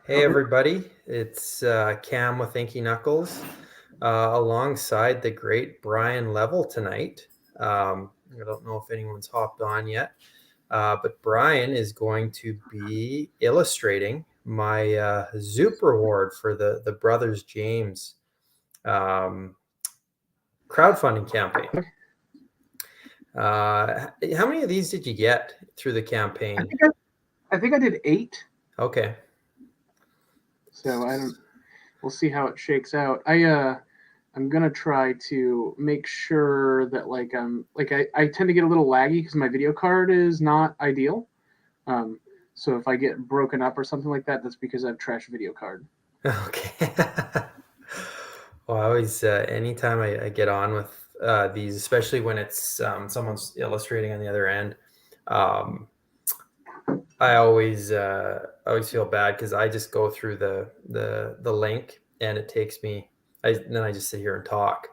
Hey everybody, it's Cam with Inky Knuckles alongside the great Brian Level tonight. I don't know if anyone's hopped on yet, but Brian is going to be illustrating my Zoop reward for the Brothers James um, crowdfunding campaign. How many of these did you get through the campaign? I think I did 8. Okay. So we'll see how it shakes out. I'm gonna try to make sure that I tend to get a little laggy because my video card is not ideal. So if I get broken up or something like that, that's because I have trash video card. Okay. Well, I always, anytime I get on with these, especially when it's someone's illustrating on the other end, I always feel bad because I just go through the link and it takes me. Then I just sit here and talk,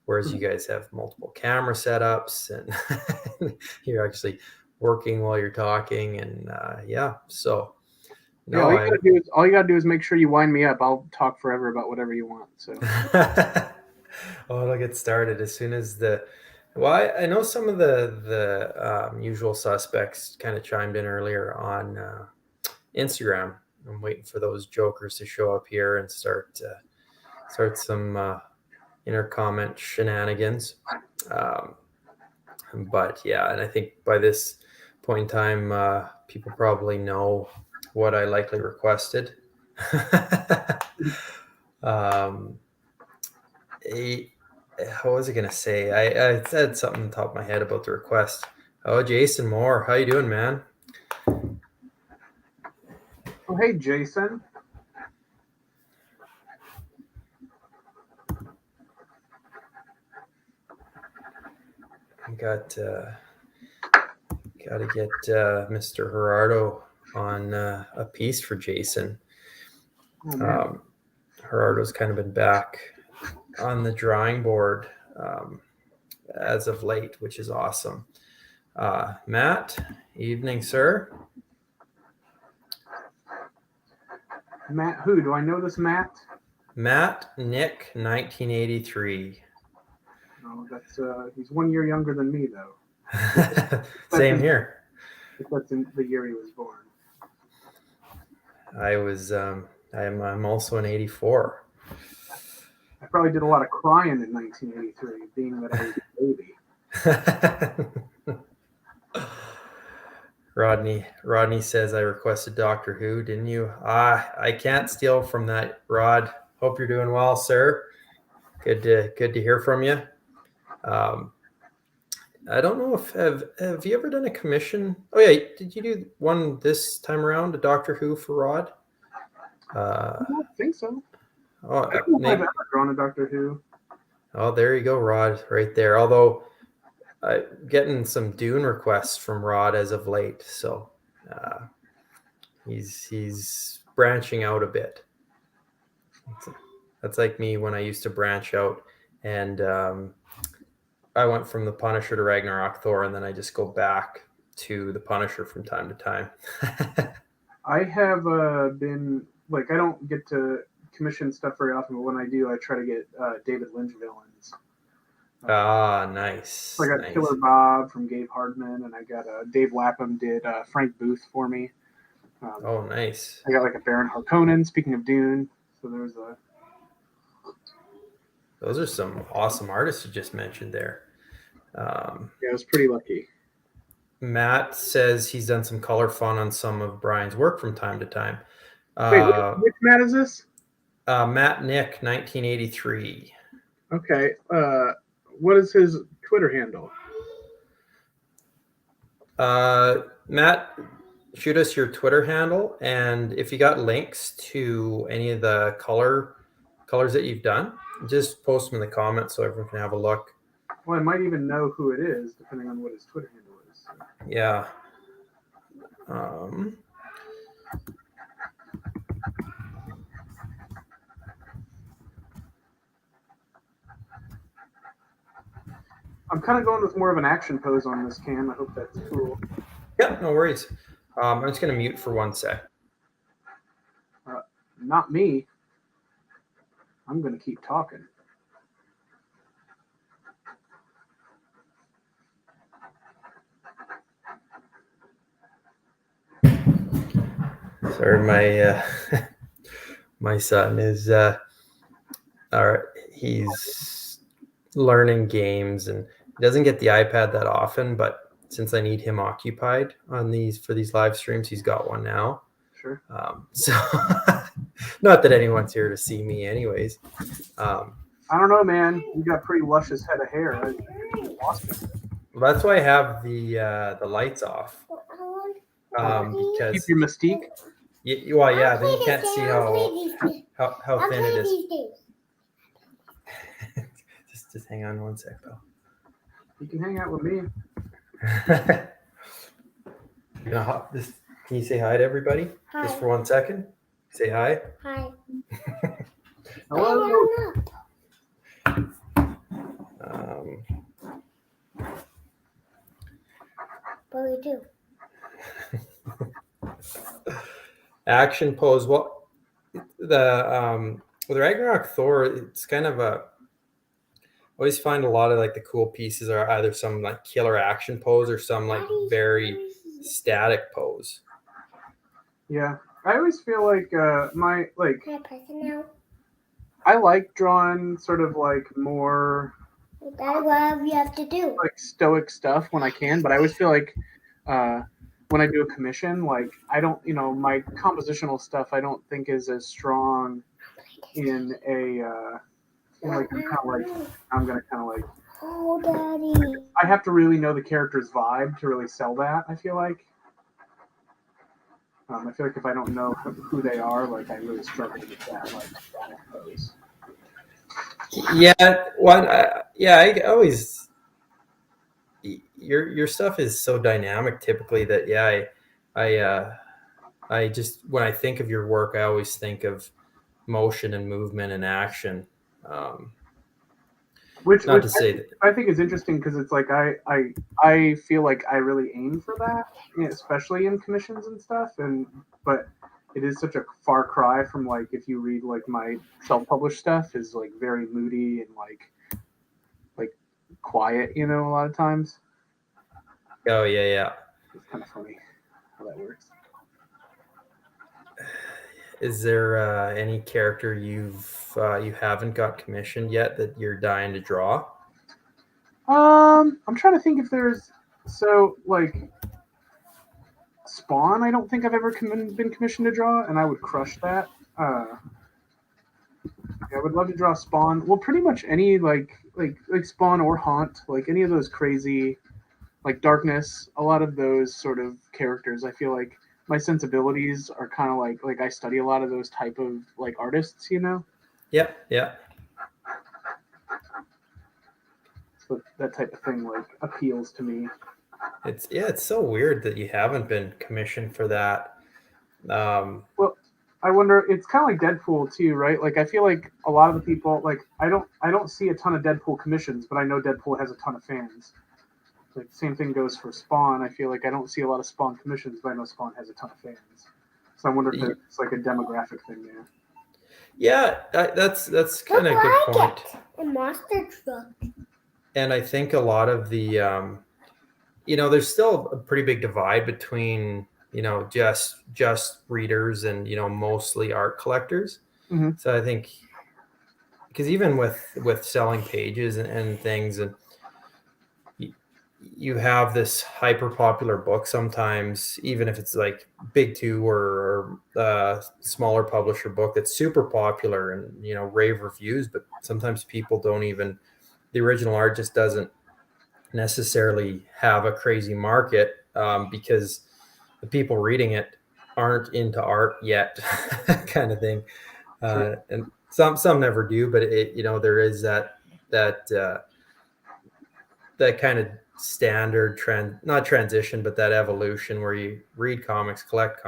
whereas you guys have multiple camera setups and you're actually working while you're talking, and yeah, so. Yeah, No, all you gotta do is make sure you wind me up. I'll talk forever about whatever you want. So. Oh, it'll get started as soon as the. Well, I know some of the usual suspects kind of chimed in earlier on Instagram. I'm waiting for those jokers to show up here and start some inner comment shenanigans. But yeah, and I think by this point in time, people probably know what I likely requested. um, what was I gonna say? I said something on top of my head about the request. Oh, Jason Moore, how you doing, man? Oh, hey, Jason. Got to get Mr. Gerardo on a piece for Jason. Gerardo's kind of been back on the drawing board as of late, which is awesome. Matt, evening, sir. Matt, who do I know? This Matt? Matt Nick, 1983. Oh, that's he's 1 year younger than me, though. Same here. That's in the year he was born. I'm also an 84. I probably did a lot of crying in 1983, being that I was a baby. Rodney says I requested Doctor Who, didn't you? I can't steal from that, Rod. Hope you're doing well, sir. Good to hear from you. I don't know if have you ever done a commission? Oh yeah, did you do one this time around, a Doctor Who for Rod? I don't think so. Oh, I don't know if I've ever drawn a Doctor Who. Oh, there you go, Rod, right there. Although getting some Dune requests from Rod as of late, so he's branching out a bit. That's like me when I used to branch out, and I went from the Punisher to Ragnarok Thor, and then I just go back to the Punisher from time to time. I have been I don't get to commission stuff very often, but when I do, I try to get David Lynch villains. Nice. I got nice. Killer Bob from Gabe Hardman, and I got Dave Lapham did Frank Booth for me. Oh, nice. I got a Baron Harkonnen. Speaking of Dune, so there's a. Those are some awesome artists you just mentioned there. Yeah, I was pretty lucky. Matt says he's done some color fun on some of Brian's work from time to time. Wait, which Matt is this? Matt Nick, 1983. Okay. What is his Twitter handle? Matt, shoot us your Twitter handle, and if you got links to any of the colors that you've done, just post them in the comments so everyone can have a look. Well, I might even know who it is, depending on what his Twitter handle is. So. Yeah. I'm kind of going with more of an action pose on this cam. I hope that's cool. Yeah, no worries. I'm just going to mute for 1 sec. Not me. I'm gonna keep talking. Sorry, my my son is he's learning games and he doesn't get the iPad that often, but since I need him occupied on these live streams, he's got one now. Sure. So not that anyone's here to see me anyways. I don't know, man. You got pretty luscious head of hair. I lost it. That's why I have the lights off. Keep Because your mystique. well, yeah, then you can't see how thin it is. just hang on one sec, pal. You can hang out with me. You know, can you say hi to everybody? Hi. Just for 1 second. Say hi. Hi. Hello. What do we do? Action pose. Well, with Ragnarok Thor, it's kind of I always find a lot of like the cool pieces are either some like killer action pose or some like very static pose. Yeah, I always feel like my like Can I press it now? I like drawing sort of like more That's what you have to do. like stoic stuff when I can, but I always feel like when I do a commission, like I don't, my compositional stuff I don't think is as strong in a like I'm gonna kind of like Oh, Daddy. I have to really know the character's vibe to really sell that. I feel like if I don't know who they are, like I really struggle with that like static pose. Yeah, I always your stuff is so dynamic typically that I just when I think of your work, I always think of motion and movement and action. Which Not to say that I think is interesting because it's like I feel like I really aim for that, especially in commissions and stuff. But it is such a far cry from like if you read like my self-published stuff is like very moody and like quiet, a lot of times. oh yeah. It's kind of funny how that works. Is there any character you haven't got commissioned yet that you're dying to draw? I'm trying to think if there's like Spawn. I don't think I've ever been commissioned to draw, and I would crush that. I would love to draw Spawn. Well, pretty much any like Spawn or Haunt, like any of those crazy, like Darkness. A lot of those sort of characters. I feel like my sensibilities are kind of like I study a lot of those type of like artists. Yeah. So that type of thing like appeals to me. It's so weird that you haven't been commissioned for that. Well, I wonder. It's kind of like Deadpool too, right? Like I feel like a lot of the people, like I don't see a ton of Deadpool commissions, but I know Deadpool has a ton of fans. Like same thing goes for Spawn. I feel like I don't see a lot of Spawn commissions, but I know Spawn has a ton of fans. So I wonder if there's like a demographic thing there. Yeah, that's kind of a good point. A monster truck. And I think a lot of the there's still a pretty big divide between just readers and mostly art collectors. Mm-hmm. So I think because even with selling pages and things, and you have this hyper popular book sometimes, even if it's like big two or smaller publisher book that's super popular and rave reviews, but sometimes people don't even, the original art just doesn't necessarily have a crazy market because the people reading it aren't into art yet kind of thing. And some never do, but there is that kind of standard trend, not transition, but that evolution where you read comics, collect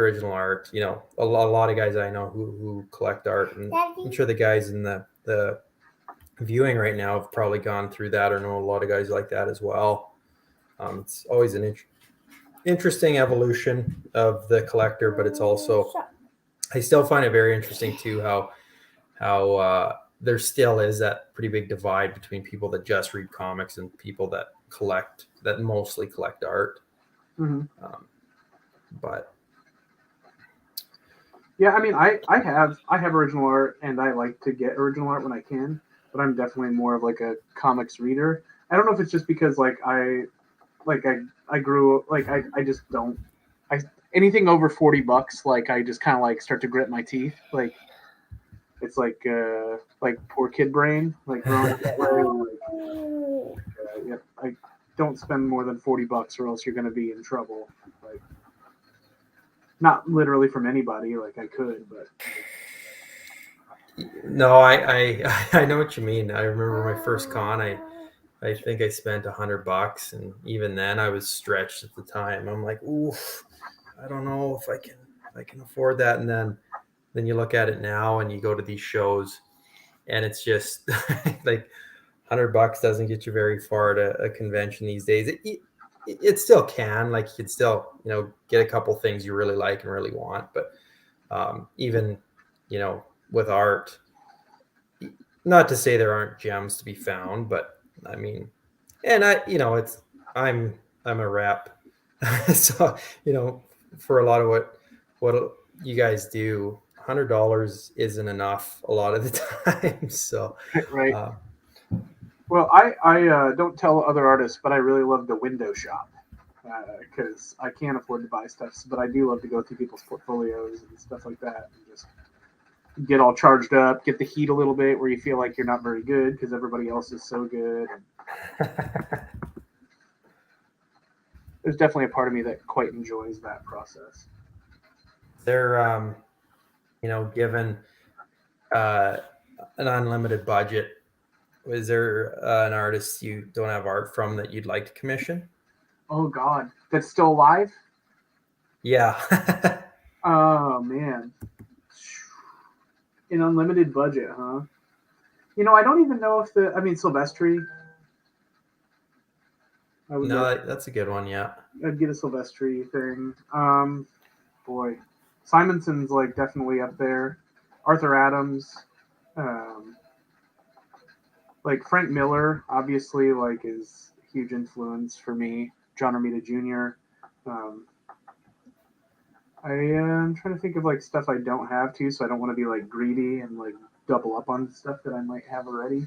original art. A lot of guys I know who collect art, and I'm sure the guys in the viewing right now have probably gone through that or know a lot of guys like that as well. It's always an interesting evolution of the collector, but it's also I still find it very interesting too how there still is that pretty big divide between people that just read comics and people that mostly collect art. Mm-hmm. But Yeah, I mean, I have original art, and I like to get original art when I can, but I'm definitely more of like a comics reader. I don't know if it's just because I grew like I just don't I anything over $40, like I just kind of like start to grit my teeth. Like it's like poor kid brain, like growing up that way. Yeah, I don't spend more than $40, or else you're gonna be in trouble. Like not literally from anybody, like I could, but no, I know what you mean. I remember my first con. I think I spent $100, and even then I was stretched at the time. I'm like, oof, I don't know if I can afford that. And then you look at it now, and you go to these shows, and it's just like $100 doesn't get you very far at a convention these days. It still can, like you could still get a couple things you really like and really want, but even with art, not to say there aren't gems to be found, but I mean, and it's I'm I'm a rep, so for a lot of what you guys do, $100 isn't enough a lot of the time. So, right. uh, Well, I don't tell other artists, but I really love the window shop because I can't afford to buy stuff, but I do love to go through people's portfolios and stuff like that, and just get all charged up, get the heat a little bit where you feel like you're not very good because everybody else is so good. And there's definitely a part of me that quite enjoys that process. they're given uh, an unlimited budget. Is there an artist you don't have art from that you'd like to commission? Oh God, that's still alive? Yeah. Oh man, an unlimited budget, huh? I don't even know if I mean, Silvestri. I would love. No, that's a good one. Yeah. I'd get a Silvestri thing. Boy, Simonson's like definitely up there. Arthur Adams, um, like Frank Miller, obviously, like is a huge influence for me. John Romita Jr. Um, I am trying to think of like stuff I don't have to, so I don't want to be like greedy and like double up on stuff that I might have already.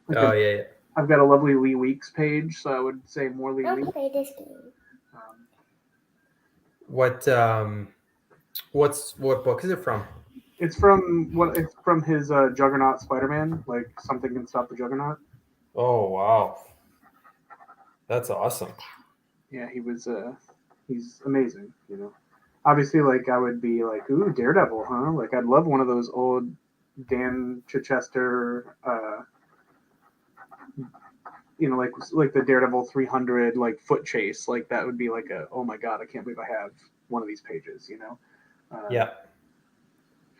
Like Oh yeah, yeah. I've got a lovely Lee Weeks page, so I would say more Lee I'll Weeks. play this game. Um, What what book is it from? it's from his Juggernaut Spider-Man, like Something Can Stop the Juggernaut. Oh wow, that's awesome. Yeah, he's amazing. Obviously, like I would be like, ooh, Daredevil, huh? Like I'd love one of those old Dan Chichester, like the Daredevil 300 like foot chase. Like that would be like oh my god, I can't believe I have one of these pages. Yeah.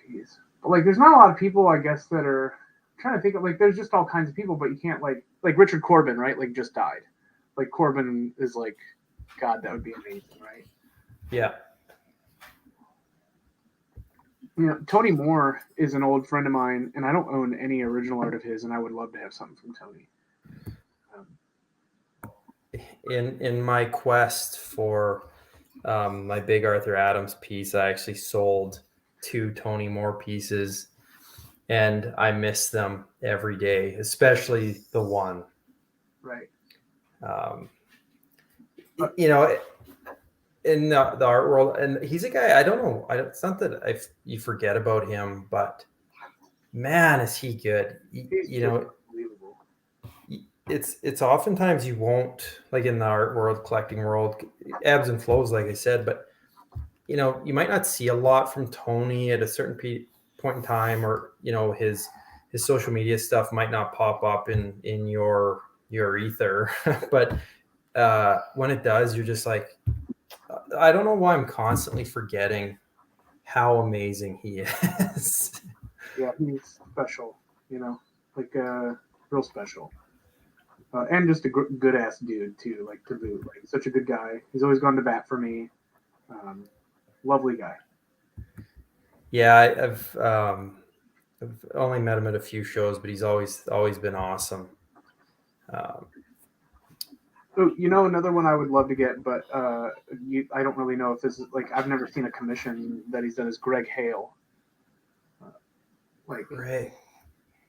Jeez. But like, there's not a lot of people, I guess, that are I'm trying to think of like. There's just all kinds of people, but you can't like Richard Corbin, right? Like just died. Like Corbin is like, God, that would be amazing, right? Yeah. Tony Moore is an old friend of mine, and I don't own any original art of his, and I would love to have something from Tony. In my quest for my big Arthur Adams piece, I actually sold 2 Tony Moore pieces, and I miss them every day, especially the one. Right. Um, in the art world, and he's a guy I don't know. It's not that you forget about him, but man, is he good? He's unbelievable. It's oftentimes you won't, like in the art world, collecting world, ebbs and flows, like I said, but you might not see a lot from Tony at a certain point in time, or his social media stuff might not pop up in your ether, but when it does, you're just like, I don't know why I'm constantly forgetting how amazing he is. Yeah, he's special. Like real special. And just a good ass dude too, like to boot. Like such a good guy. He's always gone to bat for me. Lovely guy. Yeah, I've only met him at a few shows, but he's always been awesome. Um, Oh, you know, another one I would love to get, but I don't really know if this is like I've never seen a commission that he's done is Greg Hale. Like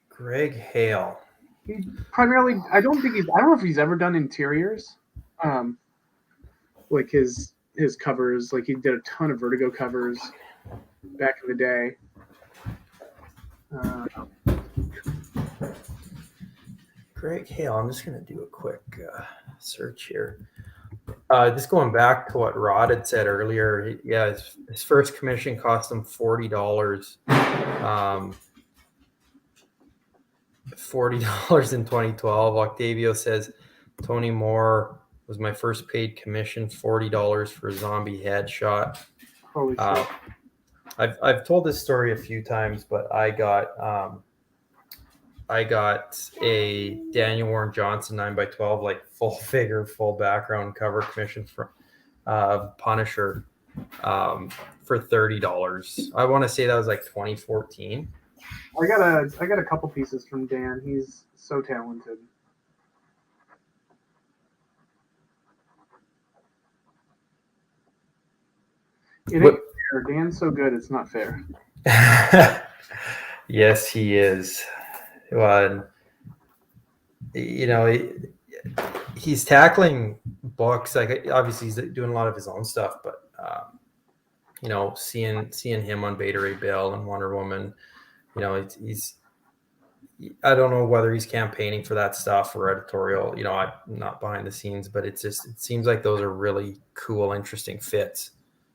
Greg Hale. he primarily, I don't know if he's ever done interiors, um, like his covers. Like he did a ton of Vertigo covers back in the day. Uh, Greg Hale. I'm just gonna do a quick search here. Just going back to what Rod had said earlier, his first commission cost him $40. $40 in 2012. Octavio says Tony Moore was my first paid commission, $40 for a zombie headshot. holy shit! I've told this story a few times, but I got a Daniel Warren Johnson 9x12 like full figure, full background cover commission from Punisher for $30. I want to say that was like 2014. I got a couple pieces from Dan. He's so talented. It ain't fair. Dan's so good, it's not fair. Yes, he is. Well, you know, he's tackling books. Like obviously, he's doing a lot of his own stuff, but you know, seeing him on Beta Ray Bill and Wonder Woman, you know, he's I don't know whether he's campaigning for that stuff or editorial. You know, I'm not behind the scenes, but it seems like those are really cool, interesting fits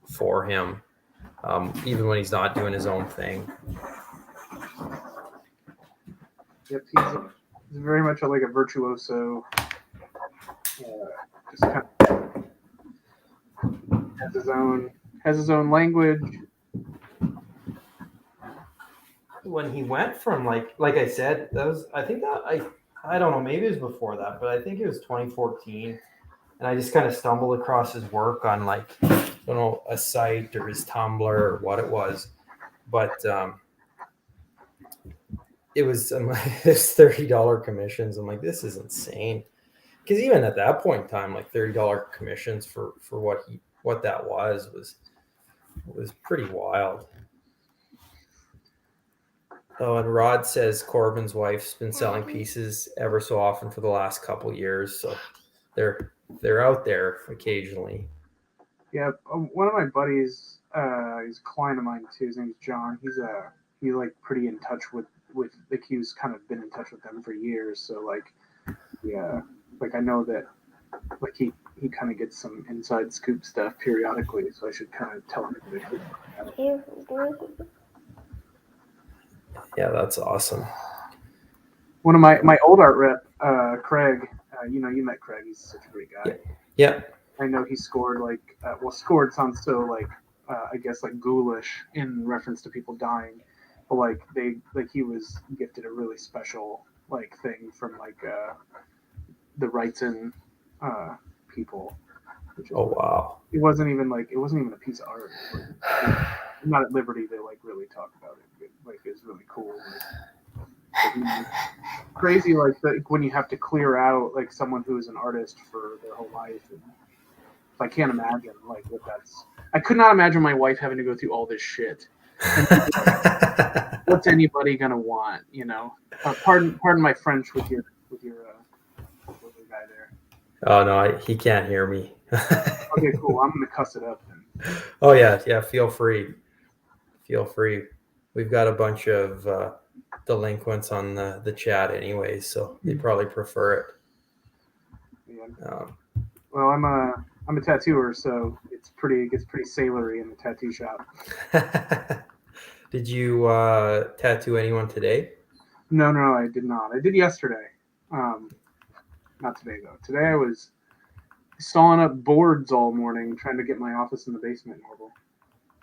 for him, even when he's not doing his own thing. Yep, he's very much like a virtuoso. Just kind of has his own language. When he went from like I said, that was I don't know, maybe it was before that, but I think it was 2014, and I just kind of stumbled across his work on like I don't know, a site or his Tumblr or what it was, but it was his $30 commissions. I'm like, this is insane, because even at that point in time, like $30 commissions for what that was pretty wild. Oh, and Rod says Corbin's wife's been selling pieces ever so often for the last couple years, so they're out there occasionally. Yeah, one of my buddies, he's a client of mine too. His name's John. He's like pretty in touch with like he's kind of been in touch with them for years. So like, yeah, like I know that like he kind of gets some inside scoop stuff periodically. So I should kind of tell him to. Yeah, that's awesome. One of my old art rep, Craig. You know, you met Craig. He's such a great guy. Yeah. I know he scored like scored sounds so like I guess like ghoulish in reference to people dying, but like he was gifted a really special like thing from like the Wrightson people. Wow. It wasn't even a piece of art. I'm not at liberty to like really talk about it. Like it's really cool. Crazy like when you have to clear out like someone who is an artist for their whole life. And I can't imagine like what that's. I could not imagine my wife having to go through all this shit. What's anybody gonna want? You know. Pardon my French with your guy there. Oh no, he can't hear me. Okay, cool. I'm gonna cuss it up then. Oh yeah. Feel free. We've got a bunch of delinquents on the chat anyway, so they probably prefer it. Yeah. Well, I'm a tattooer, so it gets pretty sailory in the tattoo shop. Did you tattoo anyone today? No, I did not. I did yesterday. Not today though. Today I was sawing up boards all morning, trying to get my office in the basement mobile.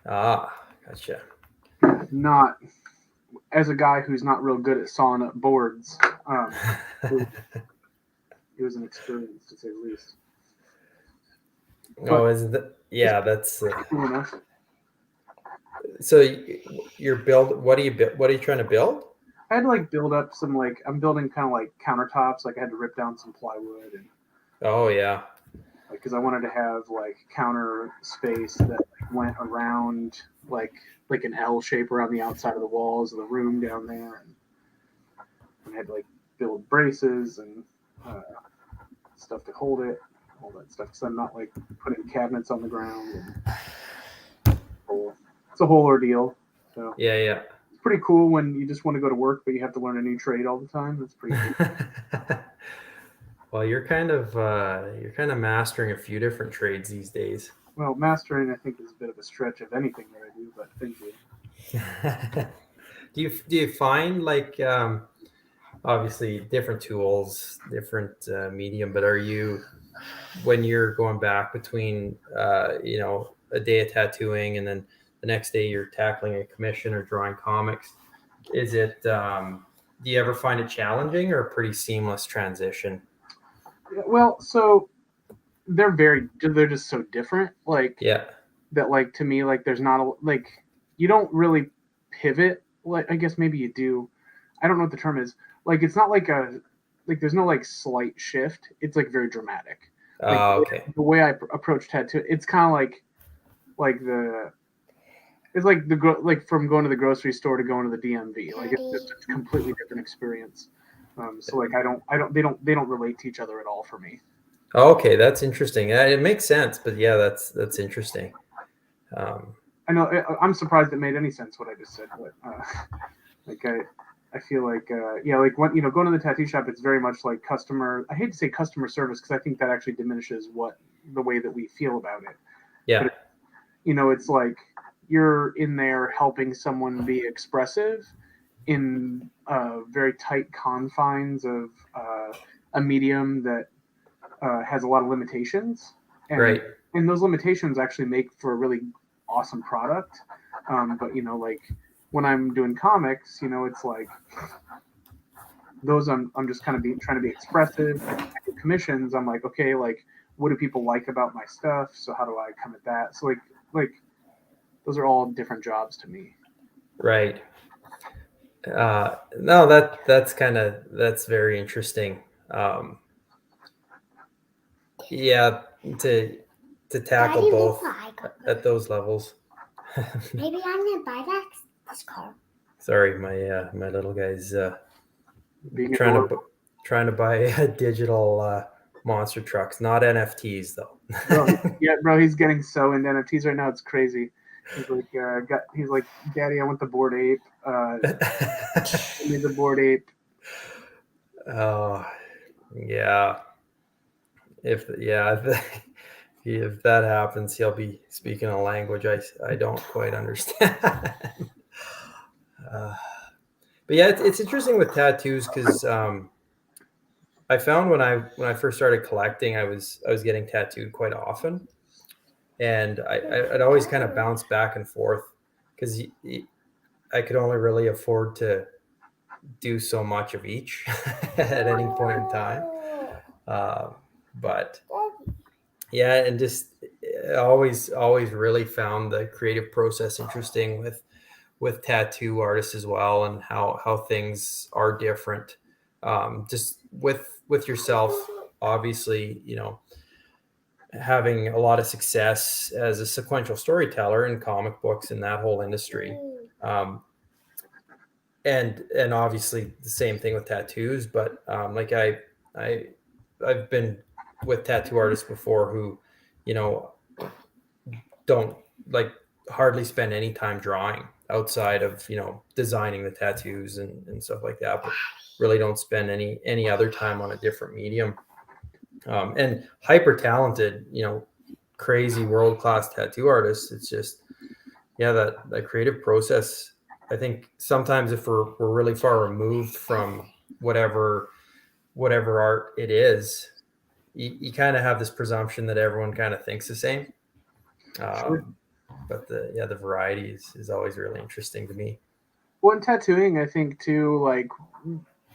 Ah, gotcha. Not as a guy who's not real good at sawing up boards. It was an experience to say the least. Oh, is that? Yeah, that's. Cool enough. So you're build. What are you What are you trying to build? I had to like build up some like I'm building kind of like countertops. Like I had to rip down some plywood and Oh yeah, like because I wanted to have like counter space that like, went around like an L shape around the outside of the walls of the room down there, and I had to like build braces and uh, stuff to hold it, all that stuff. Because I'm not like putting cabinets on the ground and it's a whole ordeal. So yeah. it's pretty cool when you just want to go to work, but you have to learn a new trade all the time. That's pretty cool. Well, you're kind of mastering a few different trades these days. Well, mastering I think is a bit of a stretch of anything that I do, but thank you. Do you find like obviously different tools, different medium, but are you when you're going back between a day of tattooing and then the next day you're tackling a commission or drawing comics, is it do you ever find it challenging or a pretty seamless transition? Yeah, well, so they're just so different. Like Yeah. that, like to me, like there's not a like you don't really pivot. Like I guess maybe you do. I don't know what the term is. Like it's not like a like there's no like slight shift. It's like very dramatic. Like Okay. the way I approach tattoo, it's kind of like the it's like like from going to the grocery store to going to the DMV. Like it's just a completely different experience. So like they don't relate to each other at all for me. Okay, that's interesting. It makes sense, but yeah, that's interesting. Um, I know I'm surprised it made any sense what I just said, but like I feel like yeah, like when going to the tattoo shop, it's very much like customer. I hate to say customer service because I think that actually diminishes what the way that we feel about it. yeah, But it's like you're in there helping someone be expressive in very tight confines of a medium that has a lot of limitations, and right. those limitations actually make for a really awesome product. But like when I'm doing comics, it's like those I'm just kind of trying to be expressive. Commissions, I'm like, okay, like what do people like about my stuff? So how do I come at that? So like those are all different jobs to me. Right. No, that's very interesting. Um, yeah, to to tackle Daddy, both look what I got. at those levels. Maybe I'm gonna buy this car. Sorry, my little guy's Being trying to adorable. trying to buy digital monster trucks, not NFTs though. Bro, he's getting so into NFTs right now. It's crazy. He's like, Daddy, I want the board ape. Give me the board ape. Oh, yeah. If that happens, he'll be speaking a language I don't quite understand. uh, but yeah, it's interesting with tattoos because I found when I first started collecting, I was getting tattooed quite often, and I'd always kind of bounce back and forth because I could only really afford to do so much of each at any point in time. Uh, but yeah, and just always really found the creative process interesting with tattoo artists as well, and how things are different. Just with yourself, obviously, having a lot of success as a sequential storyteller in comic books and that whole industry. Um, and obviously the same thing with tattoos, but like I I've been with tattoo artists before who, you know, don't like hardly spend any time drawing outside of designing the tattoos and stuff like that, but really don't spend any other time on a different medium. And hyper talented, crazy world class tattoo artists. It's just yeah, that creative process. I think sometimes if we're really far removed from whatever art it is, you kind of have this presumption that everyone kind of thinks the same. Sure. But the variety is always really interesting to me. Well, in tattooing, I think too, like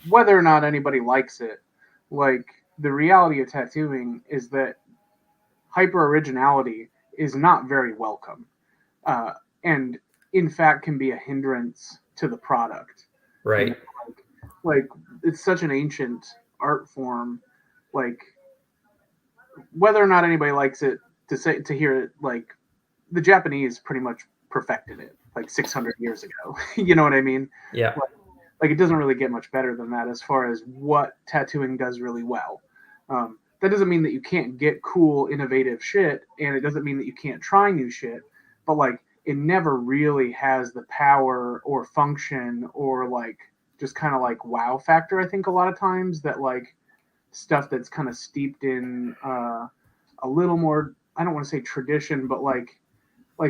whether or not anybody likes it, like the reality of tattooing is that hyper originality is not very welcome. And in fact can be a hindrance to the product. Right. You know, like it's such an ancient art form, like whether or not anybody likes it to hear it, like the Japanese pretty much perfected it like 600 years ago. You know what I mean? Yeah. Like it doesn't really get much better than that as far as what tattooing does really well. That doesn't mean that you can't get cool, innovative shit, and it doesn't mean that you can't try new shit. But like, it never really has the power or function or like just kind of like wow factor. I think a lot of times that like stuff that's kind of steeped in a little more. I don't want to say tradition, but like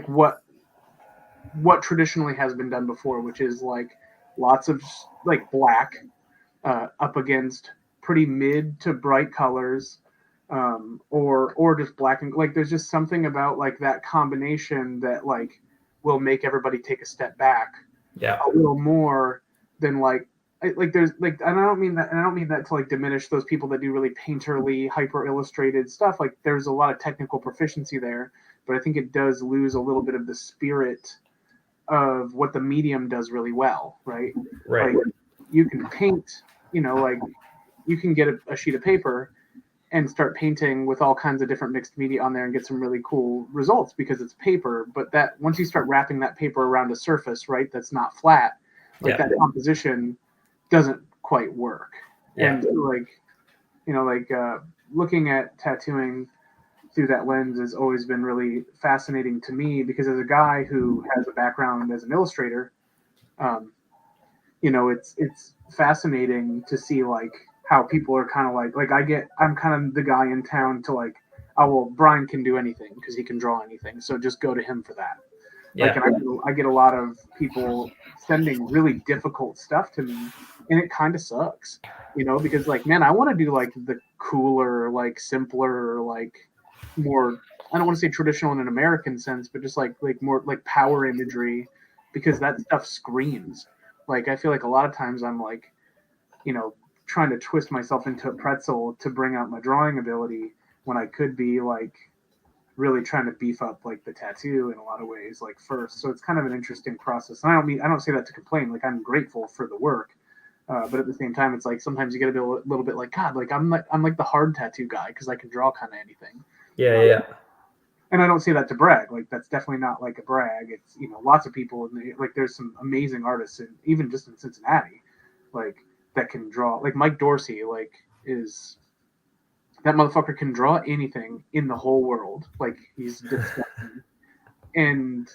what traditionally has been done before, which is like lots of like black up against pretty mid to bright colors, or just black and like there's just something about like that combination that like will make everybody take a step back Yeah. a little more than like there's like and I don't mean that to like diminish those people that do really painterly hyper illustrated stuff. Like there's a lot of technical proficiency there, but I think it does lose a little bit of the spirit of what the medium does really well, right? Right. Like you can paint, like you can get a sheet of paper and start painting with all kinds of different mixed media on there and get some really cool results because it's paper. But that once you start wrapping that paper around a surface, right, that's not flat, like Yeah. that composition doesn't quite work. Yeah. And looking at tattooing through that lens has always been really fascinating to me because as a guy who has a background as an illustrator, um, it's fascinating to see like how people are kind of like I'm kind of the guy in town to like, oh well, Brian can do anything because he can draw anything, so just go to him for that. Like, Yeah. and I get a lot of people sending really difficult stuff to me, and it kind of sucks, because like, man, I want to do like the cooler, like simpler, like more. I don't want to say traditional in an American sense, but just like more like power imagery, because that stuff screams. Like I feel like a lot of times I'm like, trying to twist myself into a pretzel to bring out my drawing ability when I could be like really trying to beef up like the tattoo in a lot of ways like first. So it's kind of an interesting process. And I don't say that to complain. Like I'm grateful for the work, but at the same time, it's like sometimes you get a little bit like God. Like I'm like the hard tattoo guy because I can draw kind of anything. Yeah. Yeah. And I don't say that to brag. Like that's definitely not like a brag. It's lots of people like there's some amazing artists and even just in Cincinnati, like that can draw. Like Mike Dorsey, like is that motherfucker can draw anything in the whole world. Like he's disgusting. And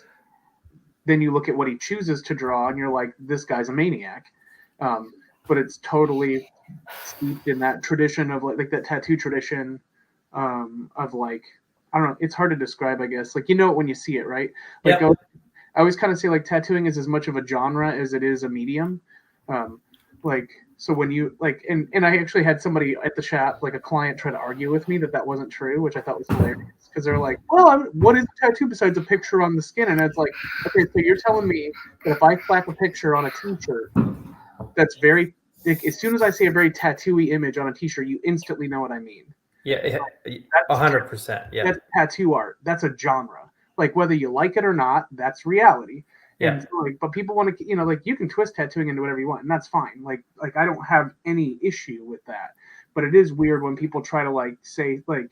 then you look at what he chooses to draw, and you're like, this guy's a maniac. But it's totally steeped in that tradition of like that tattoo tradition of like I don't know. It's hard to describe, I guess. Like it when you see it, right? Like Yeah. I always kind of say like tattooing is as much of a genre as it is a medium. Like so when you like and I actually had somebody at the shop, like a client, try to argue with me that wasn't true, which I thought was hilarious because they're like, well, what is a tattoo besides a picture on the skin? And it's like, okay, so you're telling me that if I slap a picture on a T-shirt, that's very like, as soon as I see a very tattooy image on a T-shirt, you instantly know what I mean. Yeah. That's 100%. Yeah. that's tattoo art. That's a genre. Like whether you like it or not, that's reality. And Yeah. so, like, but people want to, like you can twist tattooing into whatever you want, and that's fine. Like I don't have any issue with that. But it is weird when people try to like say like,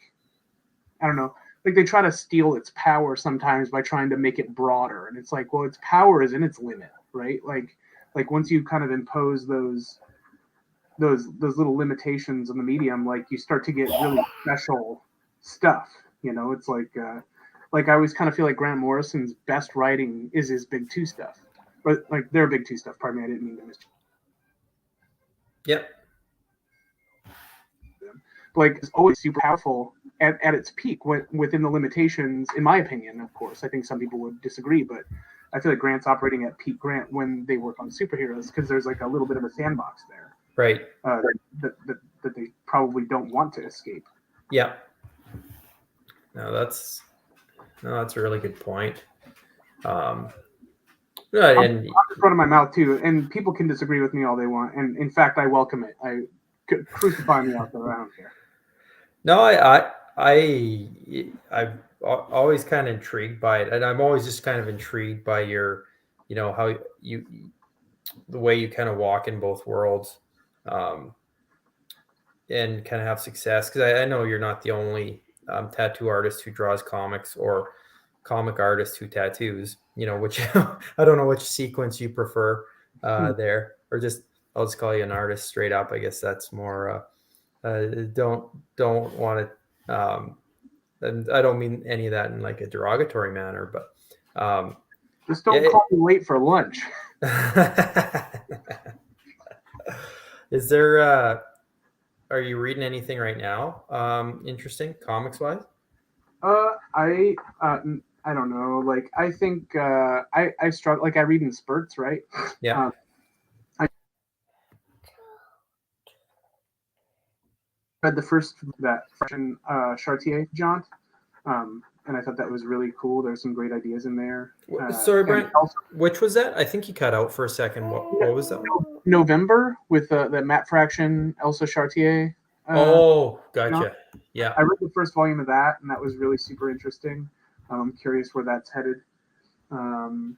I don't know, like they try to steal its power sometimes by trying to make it broader. And it's like, well, its power is in its limit, right? Like once you kind of impose those little limitations on the medium, like you start to get really special stuff. It's like I always kind of feel like Grant Morrison's best writing is his big two stuff, but like their big two stuff. Pardon me, I didn't mean to miss. Yep. Like it's always super powerful at its peak within the limitations, in my opinion. Of course, I think some people would disagree, but I feel like Grant's operating at peak Grant when they work on superheroes because there's like a little bit of a sandbox there. Right. That they probably don't want to escape. Yeah. No, that's a really good point. I'm just running my mouth too, and people can disagree with me all they want, and in fact, I welcome it. I crucify me out there. I don't care. No, I'm always kind of intrigued by it, and I'm always just kind of intrigued by your how the way you kind of walk in both worlds, and kind of have success. Because I know you're not the only tattoo artist who draws comics or comic artist who tattoos. Which I don't know which sequence you prefer there, or just I'll just call you an artist straight up. I guess that's more. Don't want to. And I don't mean any of that in like a derogatory manner, but just don't call me late for lunch. Is there? Are you reading anything right now? Interesting, comics wise? I don't know. Like I think I struggle. Like I read in spurts, right? Yeah. I read the first that French Chartier jaunt, and I thought that was really cool. There's some great ideas in there. Sorry, Brent. Which was that? I think you cut out for a second. What was that? November with the Matt Fraction, Elsa Chartier. Gotcha. Yeah. I read the first volume of that, and that was really super interesting. I'm curious where that's headed. I'm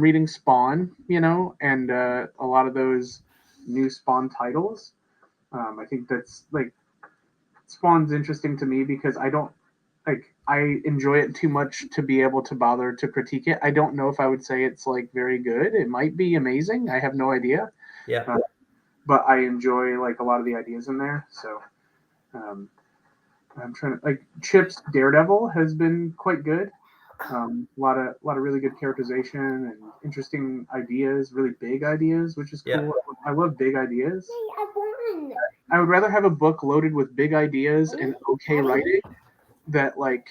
reading Spawn, and a lot of those new Spawn titles. I think that's like Spawn's interesting to me because I enjoy it too much to be able to bother to critique it. I don't know if I would say it's like very good. It might be amazing. I have no idea. Yeah. But I enjoy like a lot of the ideas in there. So I'm trying to like Chip's Daredevil has been quite good. A lot of really good characterization and interesting ideas, really big ideas, which is cool. Yeah. I love big ideas. I won. I would rather have a book loaded with big ideas and okay writing that like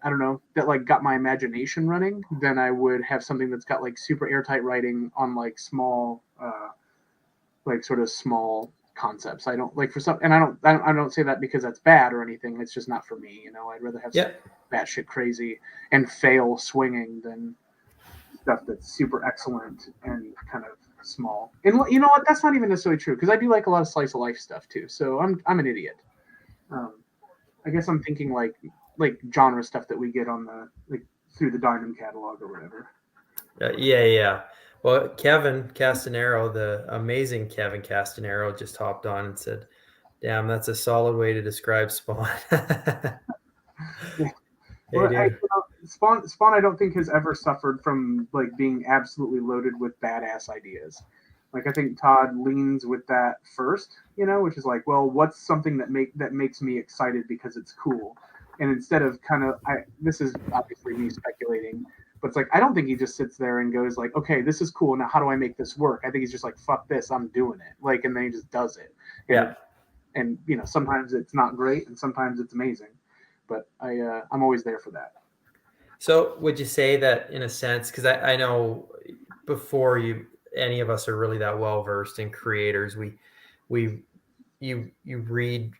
I don't know that like got my imagination running than I would have something that's got like super airtight writing on like small like sort of small concepts. I don't like for some, and I don't say that because that's bad or anything. It's just not for me. I'd rather have some batshit crazy and fail swinging than stuff that's super excellent and kind of small. And you know what? That's not even necessarily true because I do like a lot of slice of life stuff too. So I'm an idiot. I guess I'm thinking like genre stuff that we get on the like through the Diamond catalog or whatever. Yeah. Well, Kevin Castanero, the amazing Kevin Castanero, just hopped on and said, "Damn, that's a solid way to describe Spawn." Well, Spawn, I don't think has ever suffered from like being absolutely loaded with badass ideas. Like I think Todd leans with that first, which is like, well, what's something that makes me excited because it's cool, and instead of this is obviously me speculating, but it's like I don't think he just sits there and goes like, okay, this is cool. Now how do I make this work? I think he's just like, fuck this, I'm doing it. Like, and then he just does it. And sometimes it's not great, and sometimes it's amazing. But I'm always there for that. So would you say that in a sense, because I know before any of us are really that well versed in creators, you read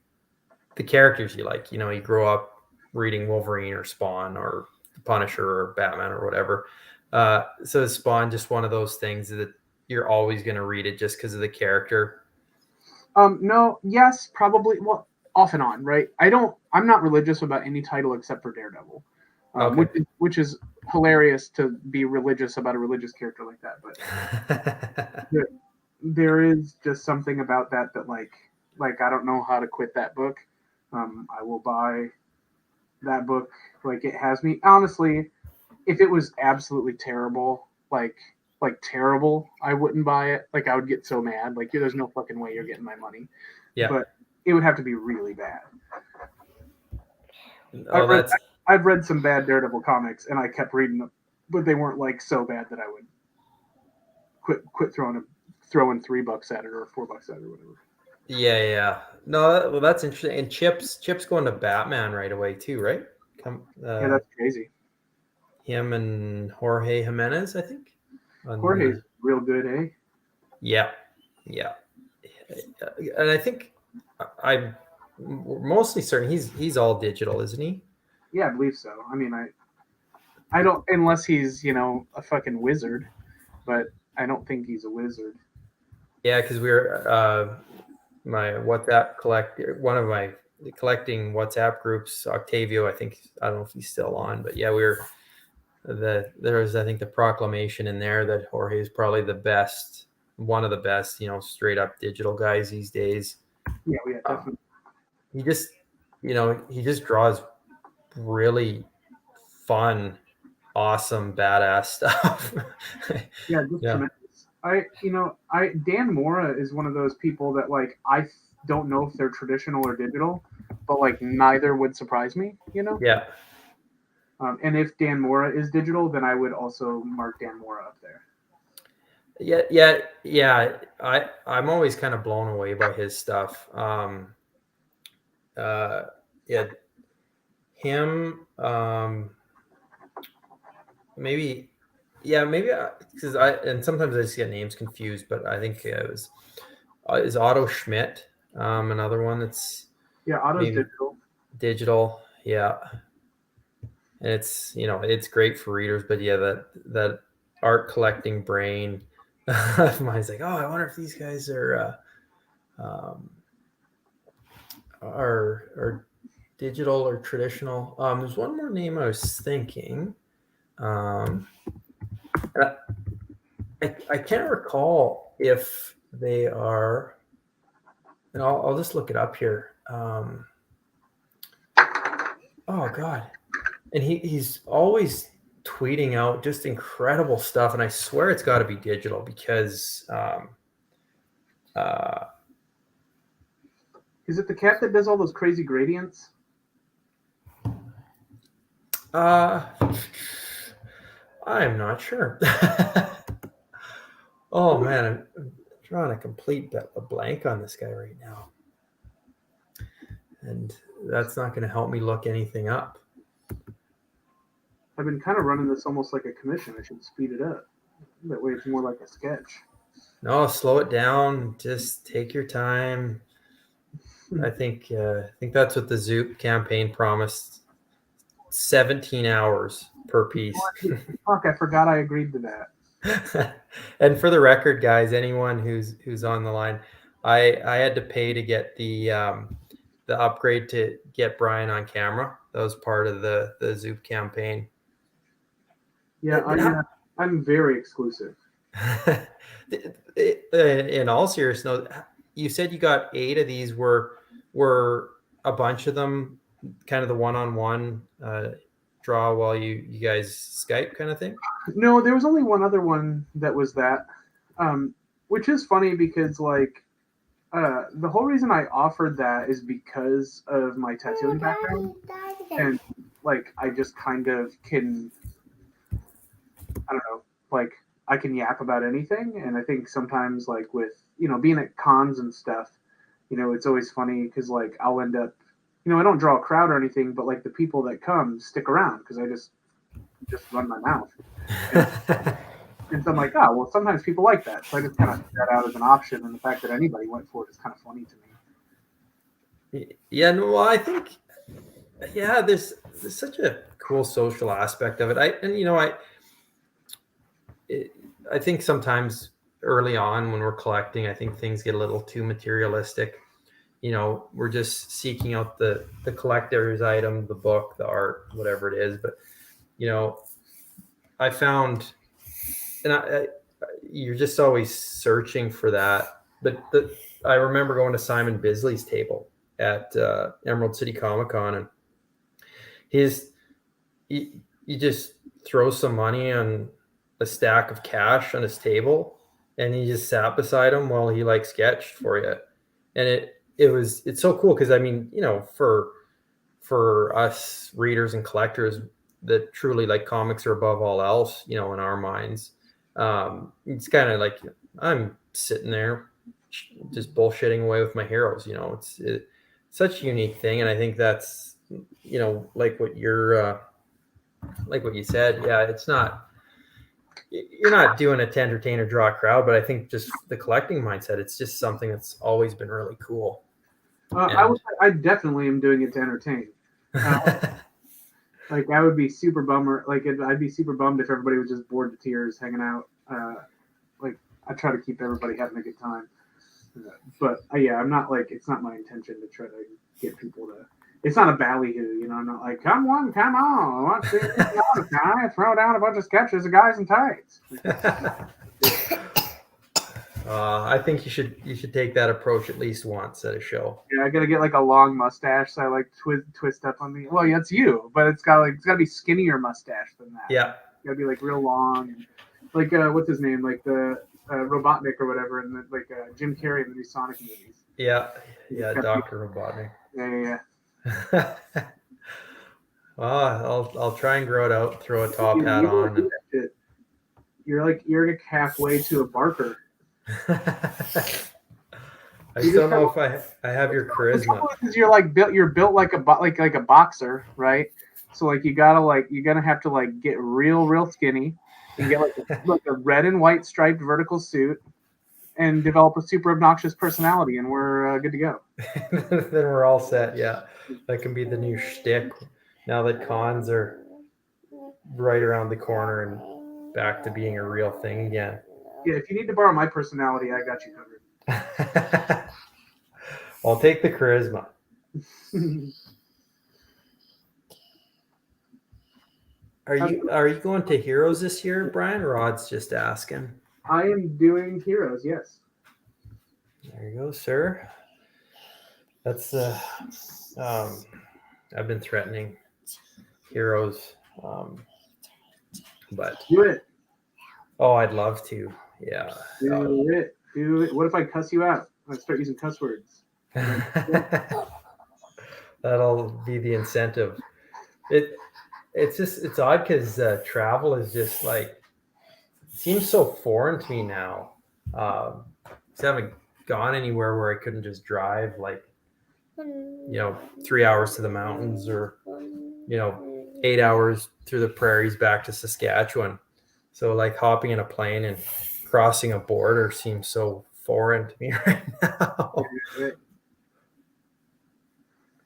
the characters you like. You grow up reading Wolverine or Spawn or the Punisher or Batman or whatever. So is Spawn just one of those things that you're always going to read it just because of the character? No, yes, probably. Well, off and on, right? I'm not religious about any title except for Daredevil, Okay. which is hilarious to be religious about a religious character like that. But there is just something about that like I don't know how to quit that book. I will buy that book. Like it has me. Honestly, if it was absolutely terrible, like terrible, I wouldn't buy it. Like I would get so mad. Like there's no fucking way you're getting my money. Yeah. But it would have to be really bad. Oh, I've read some bad Daredevil comics and I kept reading them, but they weren't like so bad that I would quit throwing $3 at it or $4 at it or whatever. Yeah. No, well, that's interesting. And Chip's going to Batman right away too, right? Yeah, that's crazy. Him and Jorge Jimenez, I think. Jorge's real good, eh? Yeah. And I think I'm mostly certain he's all digital, isn't he? Yeah, I believe so. I mean, I don't, unless he's a fucking wizard, but I don't think he's a wizard. Yeah, because we're my WhatsApp one of my collecting WhatsApp groups, Octavio. I don't know if he's still on, but yeah, we were there was, I think, the proclamation in there that Jorge is probably the best, one of the best, straight up digital guys these days. Yeah, definitely. He just, he just draws really fun, awesome, badass stuff. Yeah, just Yeah. tremendous. Dan Mora is one of those people that like don't know if they're traditional or digital, but like neither would surprise me. Yeah. And if Dan Mora is digital, then I would also mark Dan Mora up there. Yeah. I'm always kind of blown away by his stuff. Yeah, him. Maybe, yeah, maybe because and sometimes I just get names confused, but I think it was is Otto Schmidt, another one that's Otto's maybe digital. digital. Yeah, and it's great for readers, but yeah, that art collecting brain of mine's like, oh, I wonder if these guys um, are digital or traditional. There's one more name I was thinking. And I can't recall if they are, and I'll just look it up here. Oh God, and he's always tweeting out just incredible stuff, and I swear it's got to be digital because uh, Is it the cat that does all those crazy gradients? I'm not sure. Oh man, I'm drawing a complete blank on this guy right now, and that's not going to help me look anything up. I've been kind of running this almost like a commission. I should speed it up. That way it's more like a sketch. No, slow it down. Just take your time. I think that's what the Zoop campaign promised. 17 hours per piece. Fuck, I forgot I agreed to that. And for the record, guys, anyone who's on the line, I had to pay to get the upgrade to get Brian on camera. That was part of the Zoop campaign. Yeah, I'm very exclusive. In all seriousness, you said you got 8 of these. Were a bunch of them kind of the one-on-one draw while you guys Skype kind of thing? No, there was only one other one that was that, which is funny because like the whole reason I offered that is because of my tattooing background, and like I just kind of can, I don't know, like I can yap about anything, and I think sometimes like with being at cons and stuff, it's always funny because like I'll end up, I don't draw a crowd or anything, but like the people that come stick around because I just run my mouth. And so I'm like, oh, well, sometimes people like that. So I just kind of threw that out as an option. And the fact that anybody went for it is kind of funny to me. Yeah, no, well, I think, yeah, there's such a cool social aspect of it. I think sometimes early on when we're collecting, I think things get a little too materialistic. We're just seeking out the collector's item, the book, the art, whatever it is. But, I found, and you're just always searching for that. But I remember going to Simon Bisley's table at Emerald City Comic Con, and you just throw some money on a stack of cash on his table, and he just sat beside him while he like sketched for you. And it's so cool because I mean, for us readers and collectors that truly like comics are above all else, in our minds, it's kind of like I'm sitting there just bullshitting away with my heroes. It's such a unique thing, and I think that's like what you said. Yeah, it's not. You're not doing it to entertain or draw a crowd, but I think just the collecting mindset, it's just something that's always been really cool. I definitely am doing it to entertain. Like I would be super bummer. Like I'd be super bummed if everybody was just bored to tears hanging out. Like I try to keep everybody having a good time. But yeah, I'm not like it's not my intention to try to get people to It's not a ballyhoo, I'm not like, come on, watch this guy throw down a bunch of sketches of guys in tights. I think you should take that approach at least once at a show. Yeah, I gotta get like a long mustache, so I like twist up on me. Well, yeah, it's you, but it's gotta be skinnier mustache than that. Yeah, It's gotta be like real long, and like what's his name, like the Robotnik or whatever, and like Jim Carrey in the new Sonic movies. Yeah, Dr. Robotnik. Yeah. Well, I'll try and grow it out, throw a top hat on. Do that shit. You're like halfway to a Barker. I still don't know if I have your charisma. You're built like a boxer, right? So like you're gonna have to like get real skinny and get like a red and white striped vertical suit and develop a super obnoxious personality, and we're good to go. Then we're all set. Yeah, that can be the new shtick. Now that cons are right around the corner and back to being a real thing again. Yeah, if you need to borrow my personality, I got you covered. I'll take the charisma. Are you going to Heroes this year, Brian? Rod's just asking. I am doing Heroes, yes. There you go, sir. That's I've been threatening Heroes, but do it. Oh, I'd love to. Yeah. Do it. What if I cuss you out? I start using cuss words. That'll be the incentive. It's odd because travel is just like seems so foreign to me now. I haven't gone anywhere where I couldn't just drive 3 hours to the mountains or 8 hours through the prairies back to Saskatchewan. So like hopping in a plane and crossing a border seems so foreign to me right now. It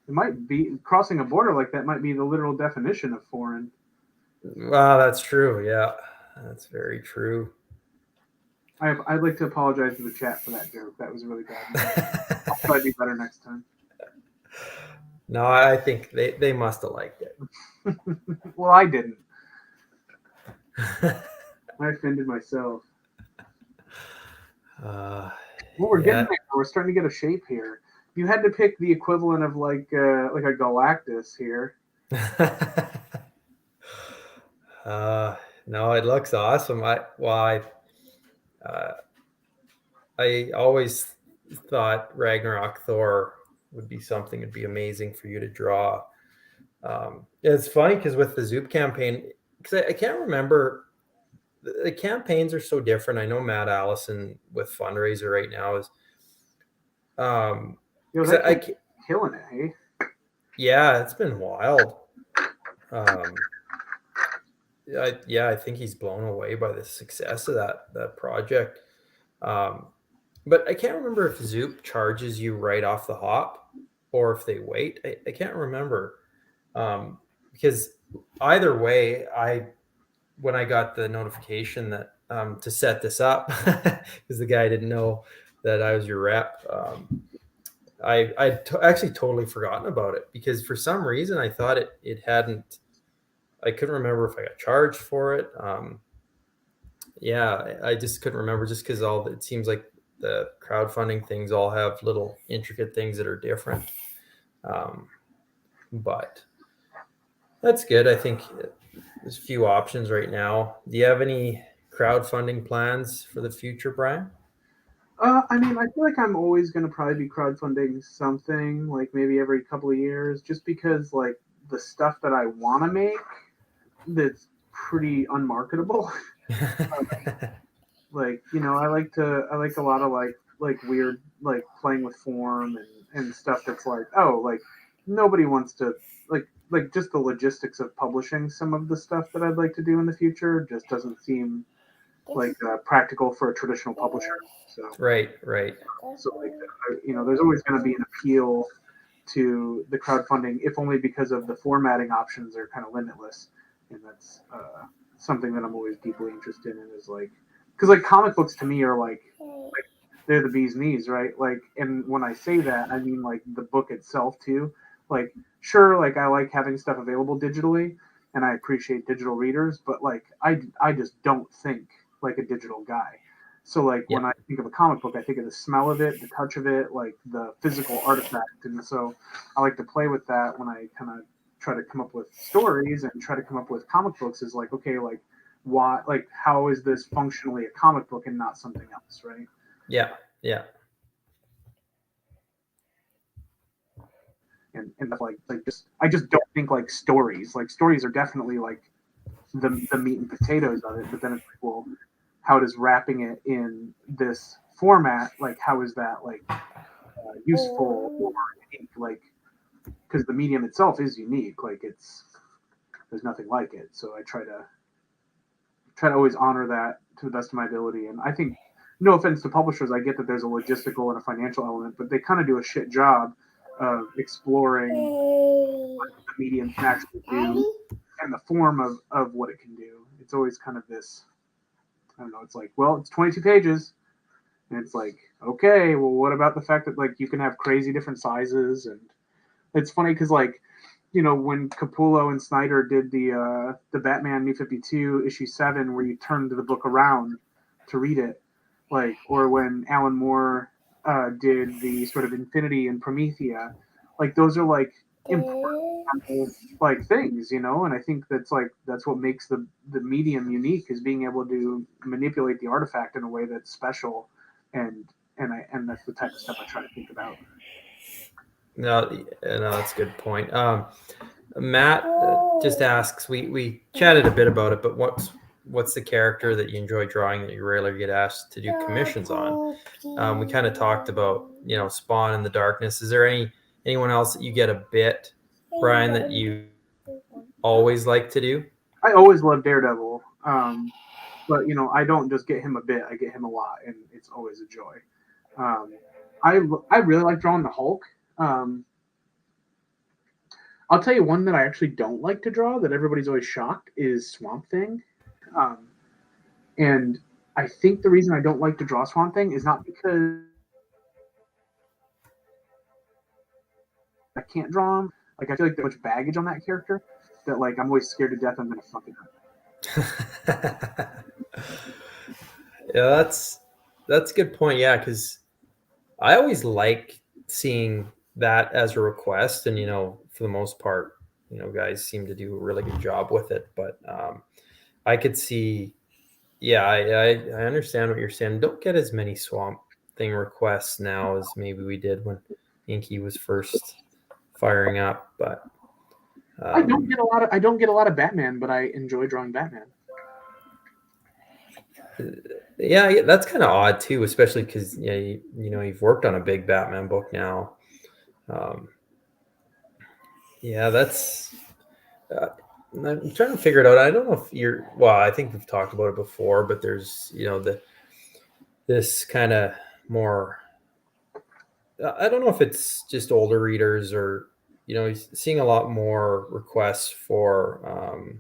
might be crossing a border like that might be the literal definition of foreign. Wow, that's true. Yeah, that's very true. I'd like to apologize to the chat for that joke. That was really bad. I'll try to be better next time. No, I think they must have liked it. Well, I didn't. I offended myself. We're getting there. We're starting to get a shape here. You had to pick the equivalent of like a Galactus here. No, it looks awesome. I always thought Ragnarok Thor would be something that'd be amazing for you to draw. It's funny because with the Zoop campaign, because I can't remember, the campaigns are so different. I know Matt Allison with Fundraiser right now is killing it, hey? Yeah, it's been wild. I think he's blown away by the success of that project. But I can't remember if Zoop charges you right off the hop or if they wait. I can't remember. Because either way, when I got the notification that to set this up, because the guy didn't know that I was your rep, I'd actually totally forgotten about it because for some reason I thought it hadn't. I couldn't remember if I got charged for it. I just couldn't remember just because it seems like the crowdfunding things all have little intricate things that are different. But that's good. I think there's a few options right now. Do you have any crowdfunding plans for the future, Brian? I mean, I feel like I'm always going to probably be crowdfunding something, like maybe every couple of years, just because like the stuff that I want to make that's pretty unmarketable. Like, I like a lot of like weird, like playing with form and stuff that's like, oh, like nobody wants to like just the logistics of publishing some of the stuff that I'd like to do in the future just doesn't seem like practical for a traditional publisher. So right. So like there's always going to be an appeal to the crowdfunding, if only because of the formatting options are kind of limitless, and that's something that I'm always deeply interested in. Is like because like comic books to me are like they're the bee's knees, right? Like, and when I say that, I mean like the book itself too. Like, sure, like I like having stuff available digitally, and I appreciate digital readers, but like I just don't think like a digital guy. So like Yeah. when I think of a comic book, I think of the smell of it, the touch of it, like the physical artifact, and so I like to play with that when I kind of try to come up with stories and try to come up with comic books. Is like, okay, like why, like how is this functionally a comic book and not something else, right? Yeah. Yeah. And like just I just don't think like stories. Like stories are definitely like the meat and potatoes of it, but then it's like, well, how does wrapping it in this format, like how is that like useful or unique? Like because the medium itself is unique. Like it's there's nothing like it. So I try to always honor that to the best of my ability. And I think, no offense to publishers, I get that there's a logistical and a financial element, but they kind of do a shit job of exploring what the medium can actually do and the form of what it can do. It's always kind of this, I don't know, it's like, well, it's 22 pages. And it's like, okay, well, what about the fact that like you can have crazy different sizes? And it's funny because like, when Capullo and Snyder did the Batman New 52 issue 7, where you turned the book around to read it, like, or when Alan Moore did the sort of Infinity and Promethea, like those are like important like things, and I think that's what makes the medium unique is being able to manipulate the artifact in a way that's special, and and that's the type of stuff I try to think about. No, that's a good point. Matt just asks. We chatted a bit about it, but what's the character that you enjoy drawing that you rarely get asked to do commissions on? We kind of talked about Spawn in the Darkness. Is there anyone else that you get a bit, Brian, that you always like to do? I always love Daredevil, but I don't just get him a bit; I get him a lot, and it's always a joy. Um, I really like drawing the Hulk. Um, I'll tell you one that I actually don't like to draw that everybody's always shocked is Swamp Thing. Um, and I think the reason I don't like to draw Swamp Thing is not because I can't draw him. Like I feel like there's much baggage on that character that like I'm always scared to death I'm gonna fuck it up. Yeah, that's a good point. Yeah, because I always like seeing that as a request, and for the most part, guys seem to do a really good job with it. But I could see, yeah, I understand what you're saying. Don't get as many Swamp Thing requests now as maybe we did when Inky was first firing up. But I don't get a lot of Batman, but I enjoy drawing Batman. yeah, that's kind of odd too, especially because you've worked on a big Batman book now. Um, yeah, that's. I'm trying to figure it out. I don't know if you're. Well, I think we've talked about it before, but there's this kind of more. I don't know if it's just older readers or seeing a lot more requests for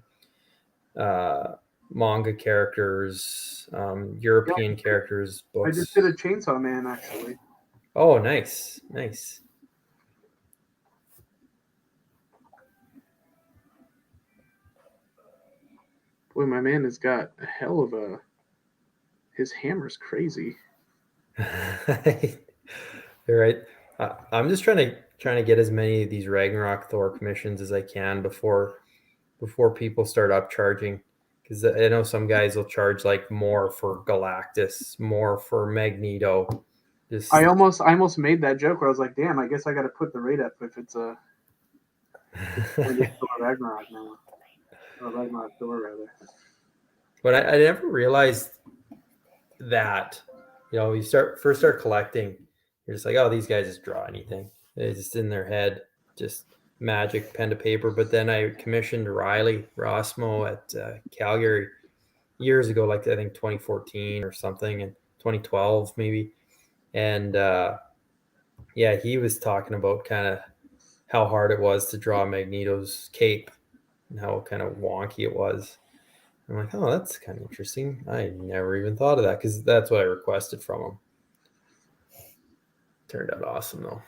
uh, manga characters, European Yeah, characters, I just books. did a Chainsaw Man actually. Oh, nice, nice. Boy, my man has got a hell of a. His hammer's crazy. You're right. I'm just trying to get as many of these Ragnarok Thor commissions as I can before people start upcharging, because I know some guys will charge like more for Galactus, more for Magneto. Just I almost made that joke where I was like, damn, I guess I got to put the rate up if it's Thor Ragnarok now, or Ragnarok Thor rather. but I never realized that you start collecting, you're just like, oh, these guys just draw anything. It's just in their head, just magic pen to paper. But then I commissioned Riley Rossmo at Calgary years ago, like I think 2014 or something, and 2012 maybe. And yeah, he was talking about kind of how hard it was to draw Magneto's cape and how kind of wonky it was. I'm like, oh, that's kind of interesting. I never even thought of that because that's what I requested from him. Turned out awesome though.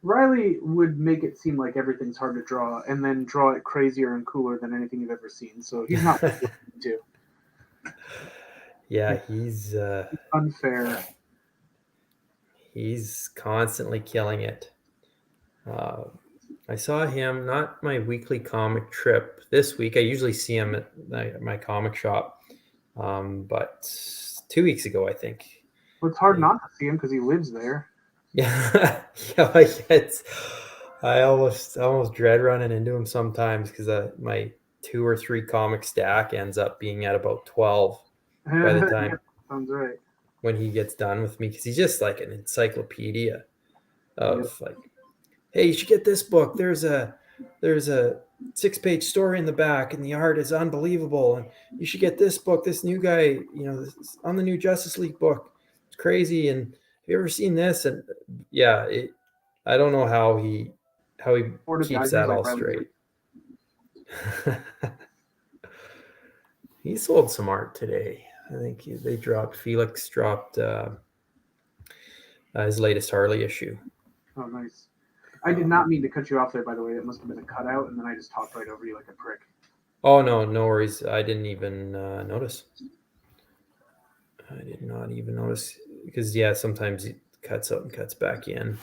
Riley would make it seem like everything's hard to draw, and then draw it crazier and cooler than anything you've ever seen. So he's not to Yeah, unfair. he's constantly killing it. I saw him, not my weekly comic trip this week. I usually see him at my comic shop, but 2 weeks ago, I think. Well, it's hard not to see him because he lives there. Yeah, yeah, I almost dread running into him sometimes because my 2 or 3 comic stack ends up being at about 12 by the time Sounds right. when he gets done with me, because he's just like an encyclopedia of Yep. like, hey, you should get this book. There's a 6-page story in the back, and the art is unbelievable. And you should get this book. This new guy, this, on the new Justice League book, it's crazy. And have you ever seen this? And yeah, I don't know how he keeps that all straight. He sold some art today. I think Felix dropped his latest Harley issue. Oh, nice. I did not mean to cut you off there, by the way. It must have been a cutout, and then I just talked right over you like a prick. Oh, no worries. I didn't even notice. I did not even notice because, yeah, sometimes it cuts out and cuts back in.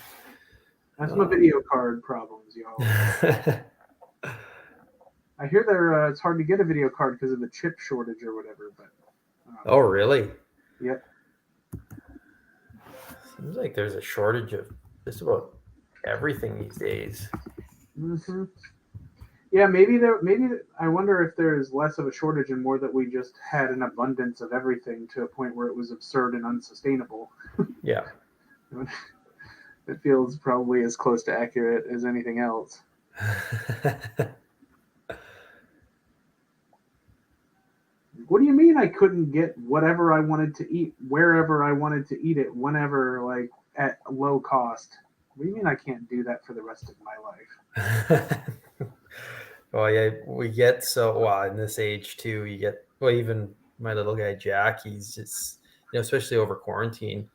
That's my video card problems, y'all. I hear it's hard to get a video card because of the chip shortage or whatever. But oh, really? Yep. Seems like there's a shortage of just about everything these days. Mm-hmm. Yeah, maybe I wonder if there's less of a shortage and more that we just had an abundance of everything to a point where it was absurd and unsustainable. Yeah. It feels probably as close to accurate as anything else. What do you mean I couldn't get whatever I wanted to eat, wherever I wanted to eat it, whenever, like at low cost? What do you mean I can't do that for the rest of my life? Well, yeah, we get in this age too, you get, even my little guy Jack, he's just, especially over quarantine,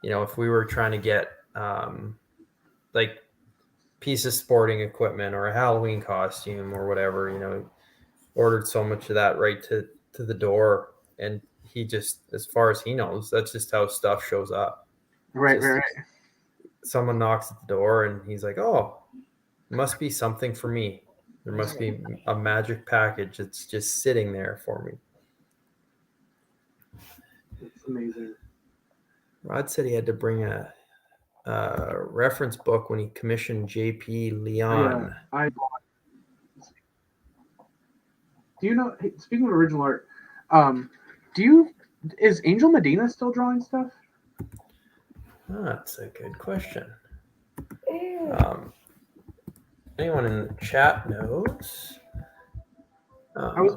if we were trying to get like piece of sporting equipment or a Halloween costume or whatever, ordered so much of that right to the door, and he just, as far as he knows, that's just how stuff shows up. Right. Someone knocks at the door and he's like, oh, it must be something for me. There must be a magic package that's just sitting there for me. It's amazing. Rod said he had to bring a reference book when he commissioned JP Leon. Yeah, do you know? Speaking of original art, is Angel Medina still drawing stuff? That's a good question. Anyone in the chat knows? I was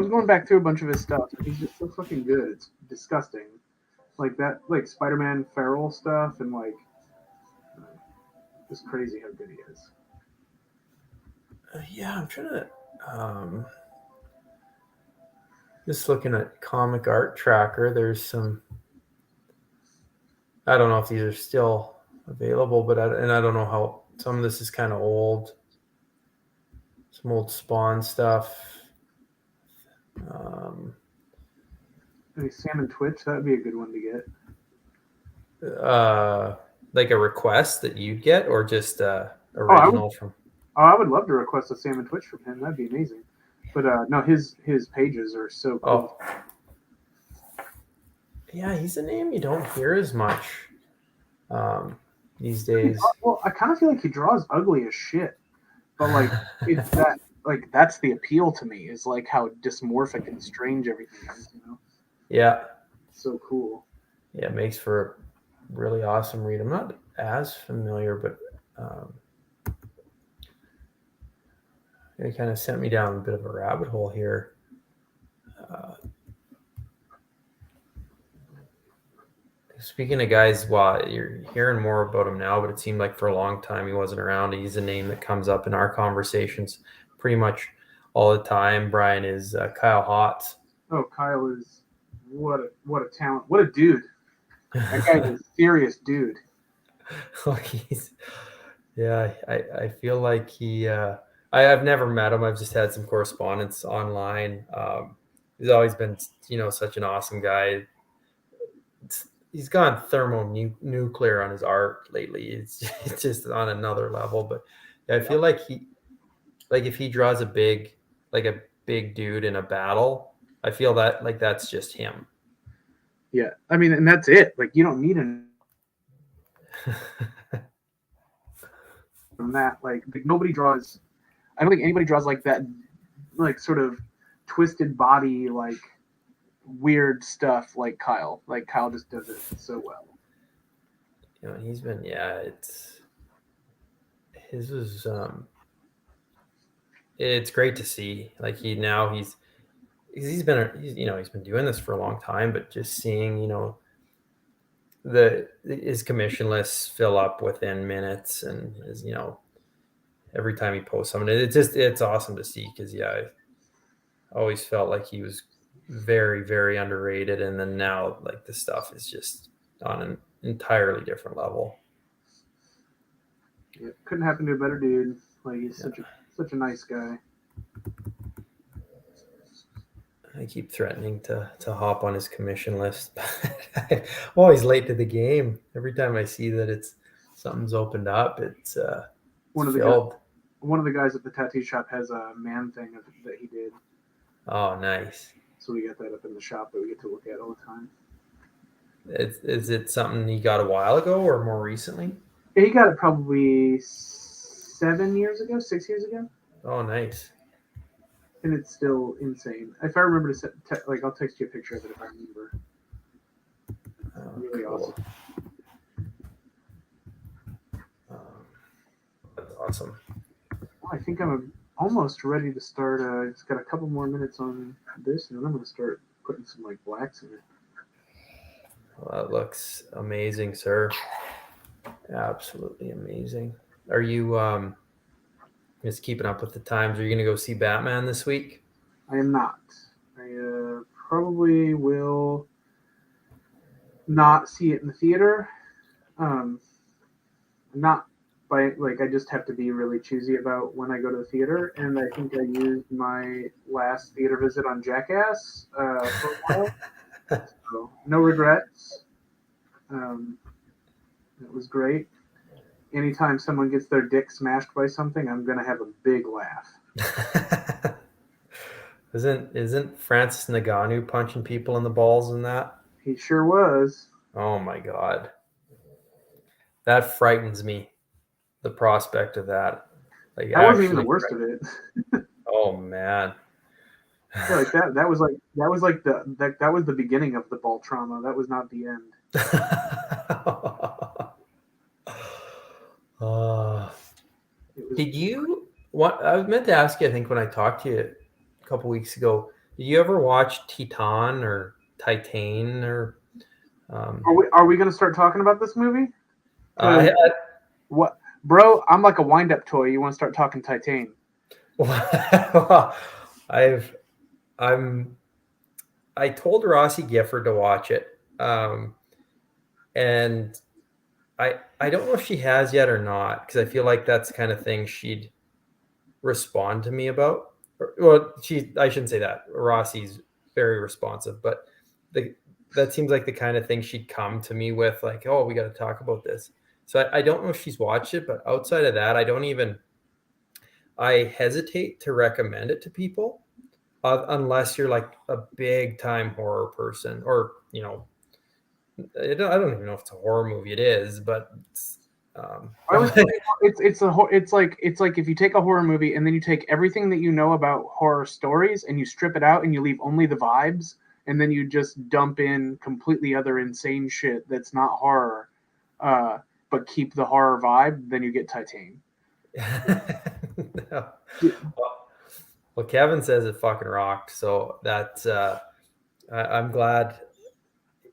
going back through a bunch of his stuff. He's just so fucking good. It's disgusting. Like that, like Spider-Man Feral stuff, and like just crazy how good he is. Yeah, I'm trying to. Just looking at Comic Art Tracker, there's some. I don't know if these are still available, but I don't know how. Some of this is kind of old. Some old Spawn stuff. Maybe Sam and Twitch, that'd be a good one to get. Like a request that you'd get, or just original from. Oh, I would love to request a Sam and Twitch from him. That'd be amazing. But no, his pages are so cool. Oh. Yeah, he's a name you don't hear as much these days. Well, I kind of feel like he draws ugly as shit, but like it's that, like that's the appeal to me, is like how dysmorphic and strange everything is. Yeah. So cool. Yeah, it makes for a really awesome read. I'm not as familiar, but it kind of sent me down a bit of a rabbit hole here. Speaking of guys, you're hearing more about him now, but it seemed like for a long time he wasn't around. He's a name that comes up in our conversations pretty much all the time. Brian, is Kyle Hotz. Oh, Kyle is what a talent. What a dude. That guy's a serious dude. Oh, I feel like I've never met him. I've just had some correspondence online. He's always been, such an awesome guy. He's gone thermonuclear on his art lately. It's just on another level. But yeah, I feel like if he draws like a big dude in a battle, I feel that like that's just him. Yeah, I mean, and that's it. Like, you don't need an from that. Like nobody draws. I don't think anybody draws like that, like sort of twisted body, like weird stuff like Kyle. Like Kyle just does it so well. He's been his was it's great to see. Like he's been doing this for a long time, but just seeing his commission lists fill up within minutes, and his every time he posts something, it's awesome to see because I always felt like he was very, very underrated, and then now like the stuff is just on an entirely different level. Yeah, couldn't happen to a better dude. Like he's such a nice guy. I keep threatening to hop on his commission list, but I'm always late to the game. Every time I see that something's opened up, it's filled. One of the guys at the tattoo shop has a man thing that he did. Oh, nice. So we got that up in the shop that we get to look at all the time. Is it something he got a while ago or more recently? He got it probably 6 years ago. Oh, nice. And it's still insane. If I remember to I'll text you a picture of it if I remember. Really cool. Awesome. That's awesome. Well, I think I'm almost ready to start. It's got a couple more minutes on this, and then I'm going to start putting some like blacks in it. Well, that looks amazing, sir. Absolutely amazing. Are you just keeping up with the times? Are you going to go see Batman this week? I am not. I probably will not see it in the theater. Not by I just have to be really choosy about when I go to the theater, and I think I used my last theater visit on Jackass for a while. So no regrets. It was great. Anytime someone gets their dick smashed by something, I'm gonna have a big laugh. Isn't Francis Ngannou punching people in the balls in that? He sure was. Oh my god, that frightens me. The prospect of that, that wasn't even the worst of it. Oh man. Yeah, like that was the beginning of the ball trauma. That was not the end. Did you? What I was meant to ask you, I think when I talked to you a couple weeks ago, did you ever watch Titan or Titan or? Are we going to start talking about this movie? What, bro? I'm like a wind-up toy. You want to start talking Titan? I told Rossi Gifford to watch it, and I don't know if she has yet or not, because I feel like that's the kind of thing she'd respond to me about. Well, I shouldn't say that. Rossi's very responsive, but that seems like the kind of thing she'd come to me with, like, oh, we got to talk about this. So I don't know if she's watched it, but outside of that, I hesitate to recommend it to people unless you're like a big time horror person, or I don't even know if it's a horror movie. It is, but it's like if you take a horror movie and then you take everything that you know about horror stories and you strip it out and you leave only the vibes, and then you just dump in completely other insane shit that's not horror, but keep the horror vibe. Then you get Titan. No. Well, Kevin says it fucking rocked, so that's I'm glad.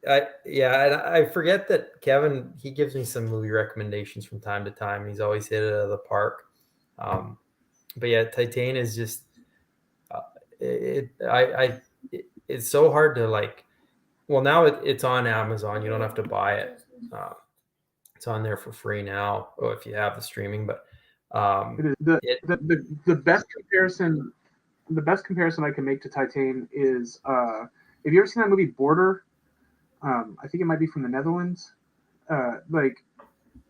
And I forget that Kevin, he gives me some movie recommendations from time to time. He's always hit it out of the park. But yeah, Titan is just it's so hard to like. Well, now it's on Amazon. You don't have to buy it. It's on there for free now, or if you have the streaming. But It is the best comparison. The best comparison I can make to Titan is have you ever seen that movie Border? I think it might be from the Netherlands. Like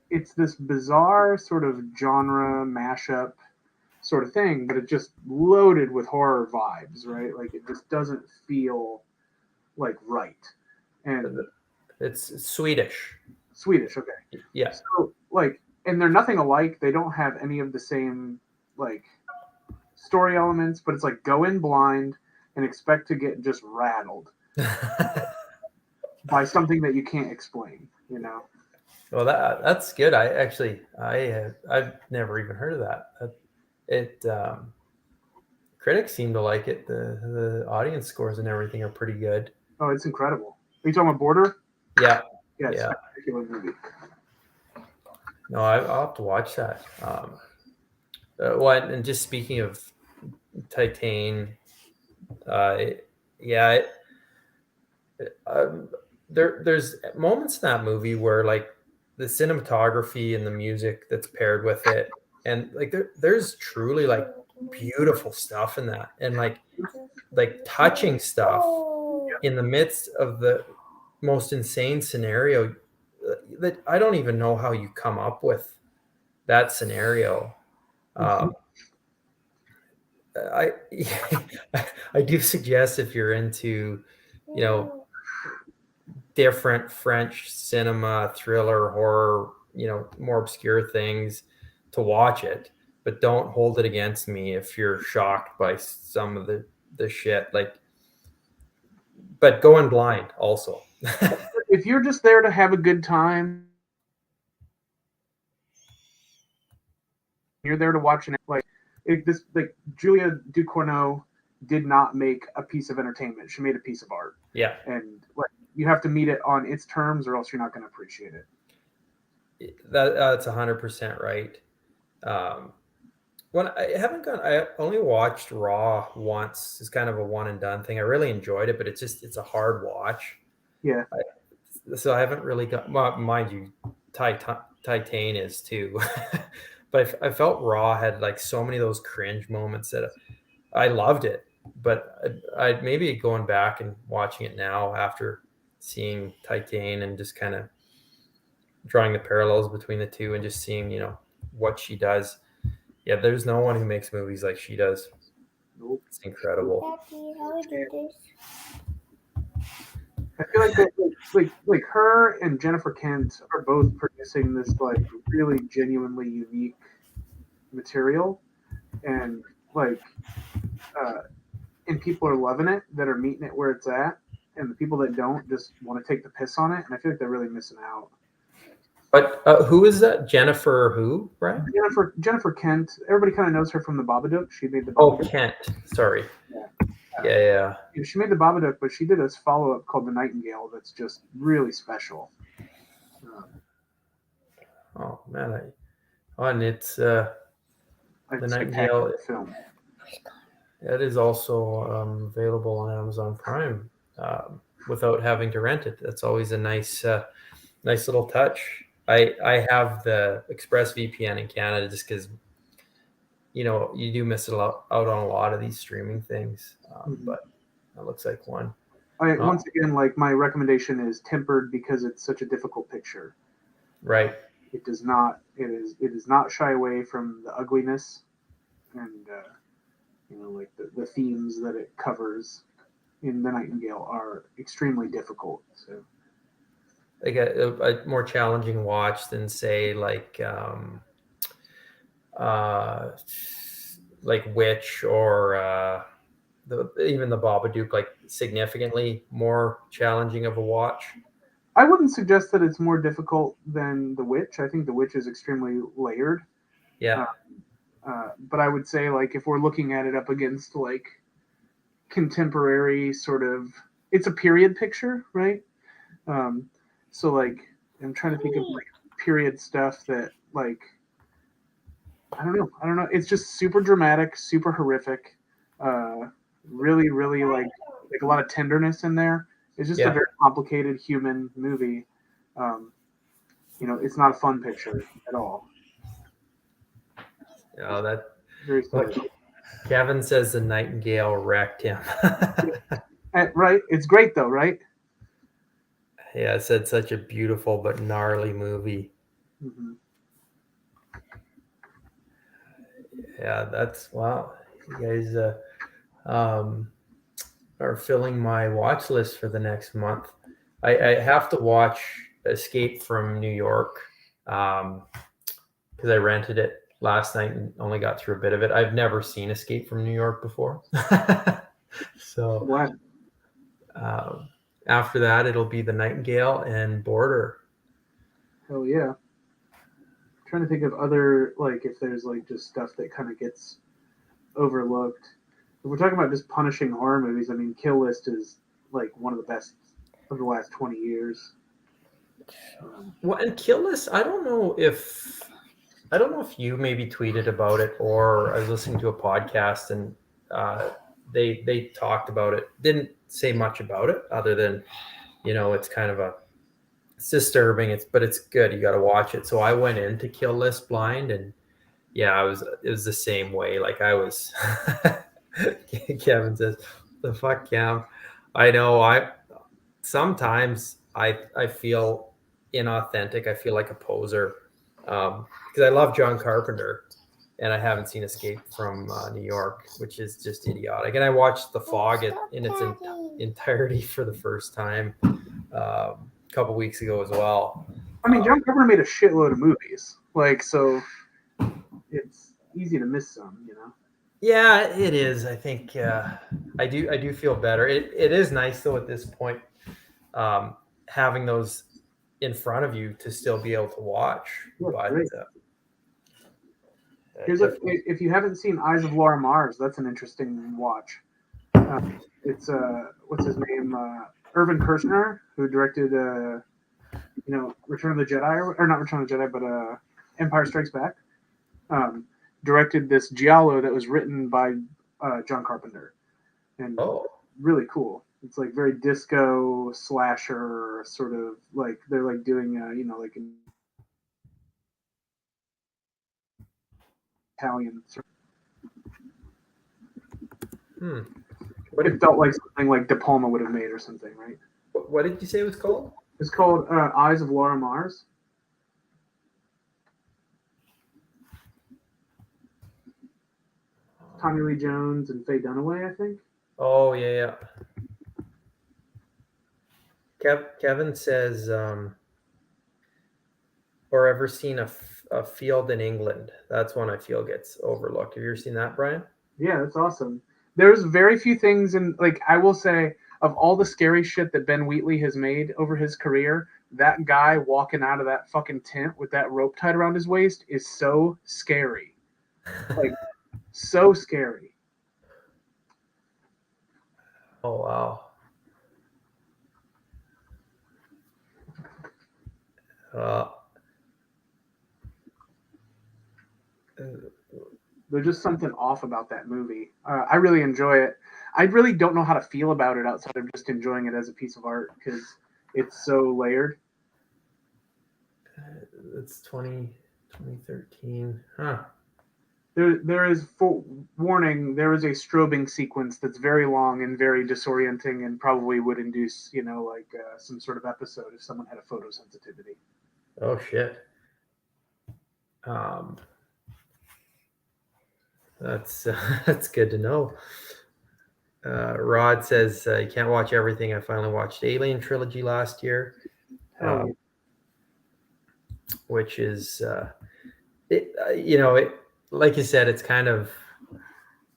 it's this bizarre sort of genre mashup sort of thing, but it's just loaded with horror vibes, right? Like it just doesn't feel like right. And it's Swedish. Swedish, okay. Yeah. So like, and they're nothing alike. They don't have any of the same like story elements, but it's like go in blind and expect to get just rattled by something that you can't explain, you know. Well, that's good. I've never even heard of that. It critics seem to like it. The audience scores and everything are pretty good. Oh, it's incredible. Are you talking about Border? Yeah. Yeah, it's Yeah. a spectacular movie. No, I'll have to watch that. And just speaking of Titan, yeah, there's moments in that movie where like the cinematography and the music that's paired with it, and like there's truly like beautiful stuff in that, and like touching stuff in the midst of the most insane scenario that I don't even know how you come up with that scenario. I I do suggest if you're into, you know, different French cinema, thriller, horror, more obscure things, to watch it, but don't hold it against me if you're shocked by some of the shit. Like, but go in blind also. If you're just there to have a good time, you're there to watch it. Like Julia Ducournau did not make a piece of entertainment. She made a piece of art. Yeah. And like you have to meet it on its terms, or else you're not going to appreciate it. That's 100% right. When I only watched Raw once. It's kind of a one and done thing. I really enjoyed it, but it's a hard watch. Yeah. So I haven't really got, well, mind you, Titan is too. But I felt Raw had like so many of those cringe moments that I loved it. But I'd maybe going back and watching it now after seeing Titan and just kind of drawing the parallels between the two and just seeing, what she does. Yeah, there's no one who makes movies like she does. Nope. It's incredible. Daddy, how we do this? I feel like her and Jennifer Kent are both producing this like really genuinely unique material, and and people are loving it that are meeting it where it's at, and the people that don't just want to take the piss on it, and I feel like they're really missing out. But who is that? Jennifer who, Brian? Jennifer Kent. Everybody kind of knows her from the Babadook. She made the Babadook. Oh, Kent. Sorry. Yeah. She made the Babadook, but she did a follow-up called The Nightingale that's just really special. Oh man, and it's The Nightingale film. It is also available on Amazon Prime without having to rent it. That's always a nice little touch. I have the Express VPN in Canada just because you do miss out on a lot of these streaming things, but that looks like one. Once again, like my recommendation is tempered because it's such a difficult picture. Right. It does not. It does not shy away from the ugliness, and like the themes that it covers in The Nightingale are extremely difficult. So, like a more challenging watch than say like Witch or even the Babadook, like significantly more challenging of a watch. I wouldn't suggest that it's more difficult than The Witch. I think The Witch is extremely layered. Yeah. But I would say, like, if we're looking at it up against like contemporary sort of, it's a period picture, right? So like, I'm trying to think of like period stuff that like, I don't know. It's just super dramatic, super horrific. Really, really like a lot of tenderness in there. It's just a very complicated human movie. it's not a fun picture at all. That Very sad. Kevin says the Nightingale wrecked him. Right? It's great though, right? Yeah, it said such a beautiful but gnarly movie. Mm-hmm. Yeah, that's wow. You guys are filling my watch list for the next month. I have to watch Escape from New York because I rented it last night and only got through a bit of it. I've never seen Escape from New York before. So What? After that, it'll be The Nightingale and Border. Hell yeah. I'm trying to think of other, like, if there's like just stuff that kind of gets overlooked. If we're talking about just punishing horror movies, I mean, Kill List is like one of the best of the last 20 years. Well, and Kill List, I don't know if you maybe tweeted about it or I was listening to a podcast and they talked about it. Didn't say much about it other than it's kind of it's disturbing. But it's good. You got to watch it. So I went into Kill List blind and yeah, it was the same way. Like I was. Kevin says, "The fuck, Cam." I know. Sometimes I feel inauthentic. I feel like a poser because I love John Carpenter, and I haven't seen Escape from New York, which is just idiotic. And I watched The Fog in its entirety for the first time a couple weeks ago as well. I mean, John Carpenter made a shitload of movies, like, so it's easy to miss some, Yeah, it is. I think I do feel better. It is nice though at this point having those in front of you to still be able to watch. Yeah, but great. If you haven't seen Eyes of Laura Mars, that's an interesting watch. It's what's his name? Irvin Kershner, who directed Return of the Jedi, or not Return of the Jedi, but Empire Strikes Back. Directed this giallo that was written by John Carpenter, and really cool. It's like very disco slasher sort of, like they're like doing like an Italian. It felt like something like De Palma would have made or something, right? What did you say it was called? It's called Eyes of Laura Mars. Tommy Lee Jones and Faye Dunaway, I think. Oh yeah. Kevin says, or ever seen a field in England? That's one I feel gets overlooked. Have you ever seen that, Brian? Yeah, that's awesome. There's very few things in, like, I will say, of all the scary shit that Ben Wheatley has made over his career, that guy walking out of that fucking tent with that rope tied around his waist is so scary. Like, so scary. Oh, wow. There's just something off about that movie. I really enjoy it. I really don't know how to feel about it outside of just enjoying it as a piece of art because it's so layered. It's 2013. Huh. There is, warning, there is a strobing sequence that's very long and very disorienting and probably would induce, some sort of episode if someone had a photosensitivity. Oh, shit. That's good to know. Rod says you can't watch everything. I finally watched Alien Trilogy last year, which is, like you said, it's kind of,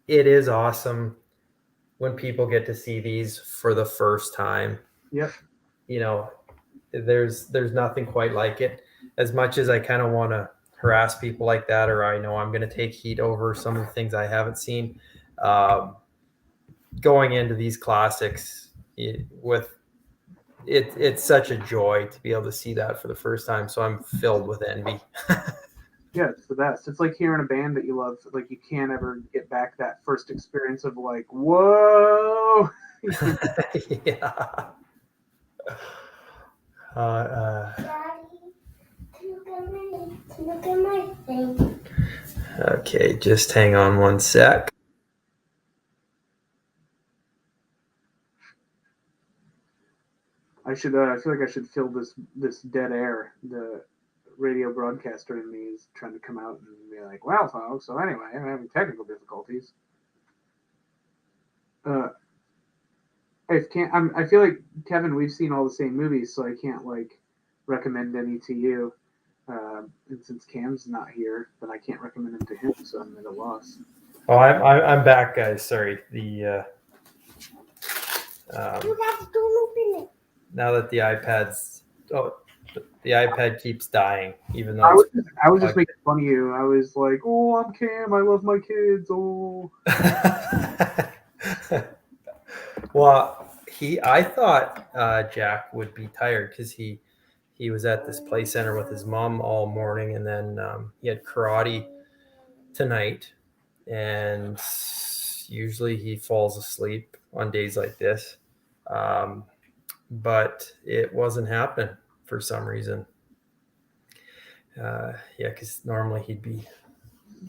it is awesome when people get to see these for the first time. Yep. There's nothing quite like it. As much as I kind of want to harass people like that, or I know I'm going to take heat over some of the things I haven't seen. Going into these classics it's such a joy to be able to see that for the first time. So I'm filled with envy. Yeah, it's the best. It's like hearing a band that you love. Like, you can't ever get back that first experience of like, whoa. Yeah. Look at my thing. Okay, just hang on one sec. I feel like I should fill this dead air. The radio broadcaster in me is trying to come out and be like, "Well, folks. So anyway, I'm having technical difficulties." I feel like Kevin, we've seen all the same movies, so I can't like recommend any to you. And since Cam's not here, then I can't recommend them to him, so I'm at a loss. Oh, I'm back, guys. Sorry. The You guys don't open it. now that the iPad keeps dying, even I though was I was just making fun of you. I was like, "Oh, I'm Cam. I love my kids." Oh, well, I thought Jack would be tired because he was at this play center with his mom all morning, and then he had karate tonight, and usually he falls asleep on days like this, but it wasn't happening for some reason. Yeah, because normally he'd be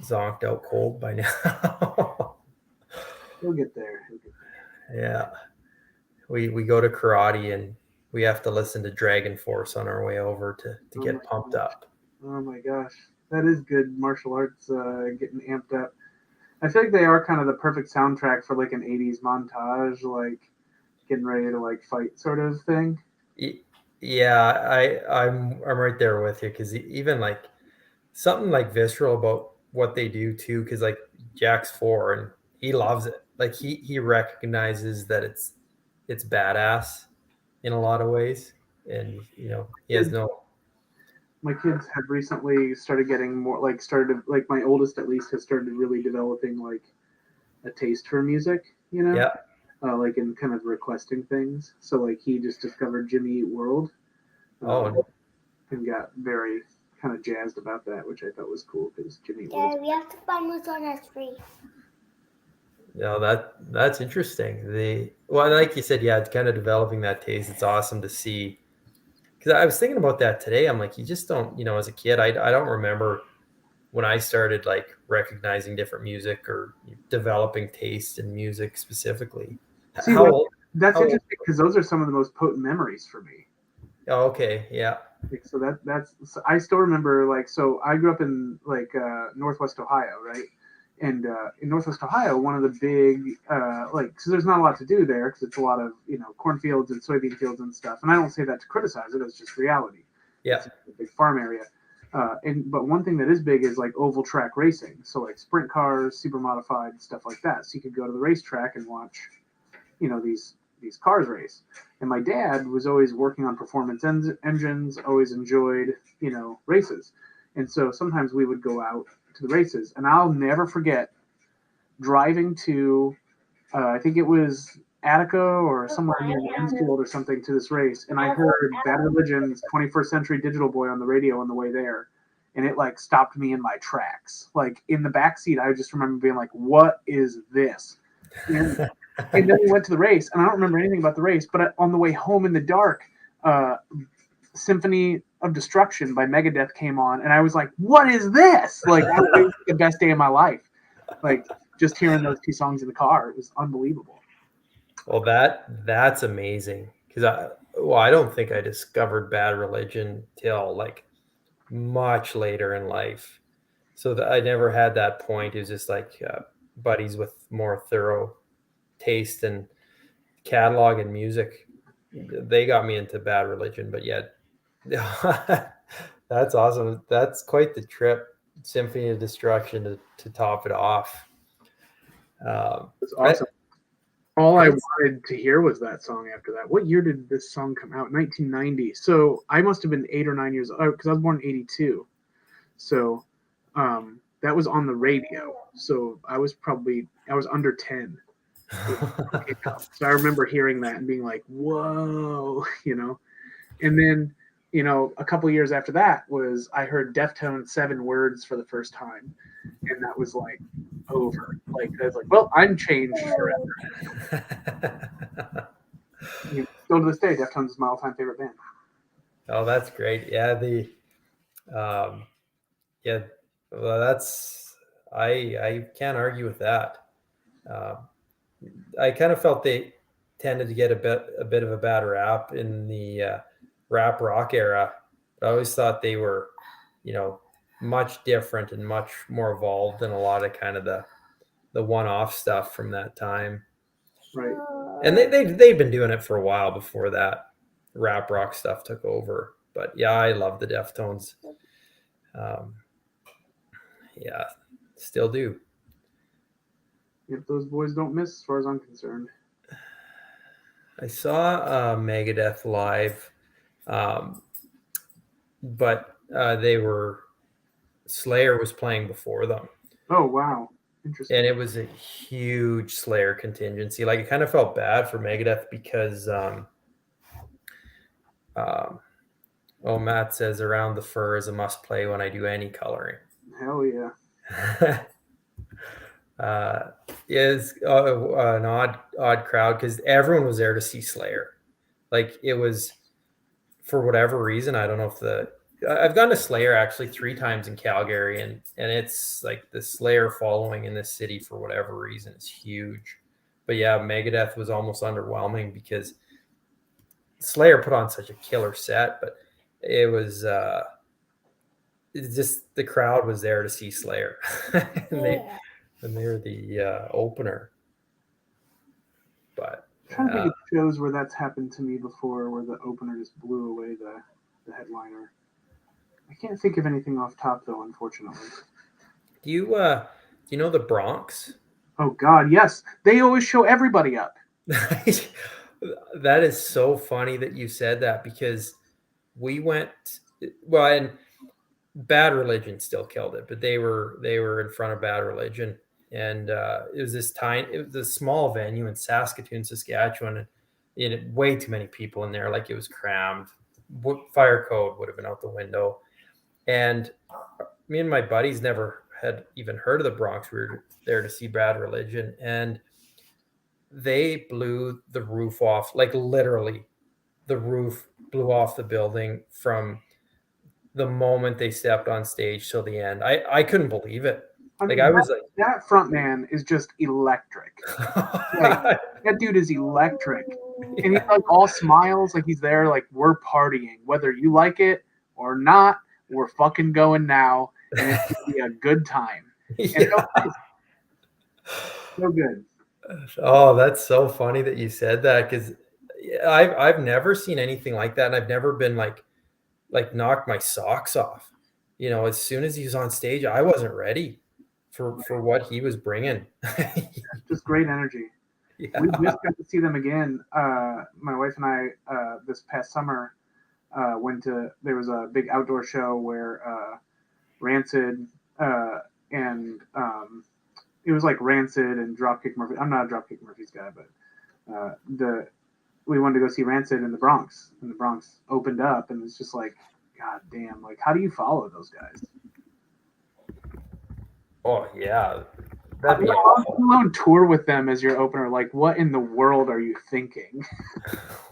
zonked out cold by now. he'll get there. Yeah, we go to karate and we have to listen to Dragon Force on our way over to Oh get pumped up. Oh my gosh, that is good martial arts getting amped up. I feel like they are kind of the perfect soundtrack for like an '80s montage, like getting ready to like fight sort of thing. Yeah, I'm right there with you because even like something like visceral about what they do too, because like Jack's 4 and he loves it. Like he recognizes that it's badass in a lot of ways, and he has no. My kids have recently started getting more like started like my oldest at least has started really developing like a taste for music, Yeah. like in kind of requesting things. So like he just discovered Jimmy Eat World Oh, and got very kind of jazzed about that, which I thought was cool because Jimmy Eat Yeah, World. we have to find what's on our free. no, that's interesting. Like you said, yeah, it's kind of developing that taste. It's awesome to see. Because I was thinking about that today. I'm like, you just don't, as a kid, I don't remember when I started like recognizing different music or developing taste in music specifically. See, How old? that's How old? interesting because those are some of the most potent memories for me. Oh, okay, yeah, Like, so that's so I still remember like so I grew up in like Northwest Ohio, right? And in Northwest Ohio, one of the big like so there's not a lot to do there because it's a lot of cornfields and soybean fields and stuff. And I don't say that to criticize it; it's just reality. yeah. It's a big farm area. But one thing that is big is like oval track racing. So like sprint cars, super modified stuff like that. So you could go to the racetrack and watch these cars race. And my dad was always working on performance engines, always enjoyed races, and so sometimes we would go out to the races. And I'll never forget driving to I think it was Attica or somewhere near Mansfield or something to this race, and I heard Bad Religion's 21st Century Digital Boy on the radio on the way there, and it like stopped me in my tracks. Like in the back seat, I just remember being like, "What is this?" And and then we went to the race, and I don't remember anything about the race. But on the way home in the dark, uh, Symphony of Destruction by Megadeth came on, and I was like, "What is this?" Like, it was the best day of my life. Like, just hearing those two songs in the car, it was unbelievable. Well, that's amazing because I don't think I discovered Bad Religion till like much later in life. So that I never had that point. It was just like buddies with more thorough taste and catalog and music. They got me into Bad Religion, but yet that's awesome. That's quite the trip. Symphony of Destruction to top it off. It's I, awesome. All I I, wanted to hear was that song after that. What year did this song come out? 1990. So I must have been 8 or 9 years old because I was born in 82. So that was on the radio. So I was under 10. So I remember hearing that and being like, whoa, And then, a couple years after that was I heard Deftones 7 Words for the first time. And that was like over. Like I was like, well, I'm changed forever. Still to this day, Deftones is my all-time favorite band. Oh, that's great. Yeah, the um, Yeah, well, that's I can't argue with that. Uh, I kind of felt they tended to get a bit of a bad rap in the rap rock era. But I always thought they were, you know, much different and much more evolved than a lot of kind of the one off stuff from that time. Right. And they've been doing it for a while before that rap rock stuff took over. But yeah, I love the Deftones. Um, yeah, still do. If those boys don't miss, as far as I'm concerned. I saw Megadeth live, um, but they were Slayer was playing before them, Oh wow, and interesting. it was a huge Slayer contingency. Like it kind of felt bad for Megadeth because, um, oh, Matt says around the fur is a must play when I do any coloring. Hell yeah. uh, is an odd crowd because everyone was there to see Slayer. Like it was for whatever reason. I don't know if I've gone to Slayer actually 3 times in Calgary, and it's like the Slayer following in this city for whatever reason is huge. But yeah, Megadeth was almost underwhelming because Slayer put on such a killer set, but it was it's just the crowd was there to see Slayer, and they were the opener. But I'm trying to think of shows where that's happened to me before, where the opener just blew away the headliner. I can't think of anything off top though, unfortunately. do you know the Bronx? Oh God, yes, they always show everybody up. That is so funny that you said that because we went well, and Bad Religion still killed it, but they were in front of Bad Religion, and it was a small venue in Saskatoon, Saskatchewan, and way too many people in there, like it was crammed. Fire code would have been out the window, and me and my buddies never had even heard of the Bronx. We were there to see Bad Religion, and they blew the roof off, like literally the roof blew off the building from the moment they stepped on stage till the end. I couldn't believe it. I Like mean, I was like, that front man is just electric. Like that dude is electric, and he's yeah, like all smiles, like he's there, like we're partying, whether you like it or not. We're fucking going now, and it's gonna be a good time. And yeah. it's so good. Oh, that's so funny that you said that because I've never seen anything like that, and I've never been like knocked my socks off. As soon as he was on stage, I wasn't ready for what he was bringing. Just great energy. We Yeah. just got to see them again. My wife and I this past summer went to. There was a big outdoor show where Rancid and it was like Rancid and Dropkick Murphy. I'm not a Dropkick Murphys guy, but the we wanted to go see Rancid in the Bronx, and the Bronx opened up, and it's just like, God damn! Like, how do you follow those guys? Oh yeah, How that'd be let awful. alone tour with them as your opener? Like, what in the world are you thinking?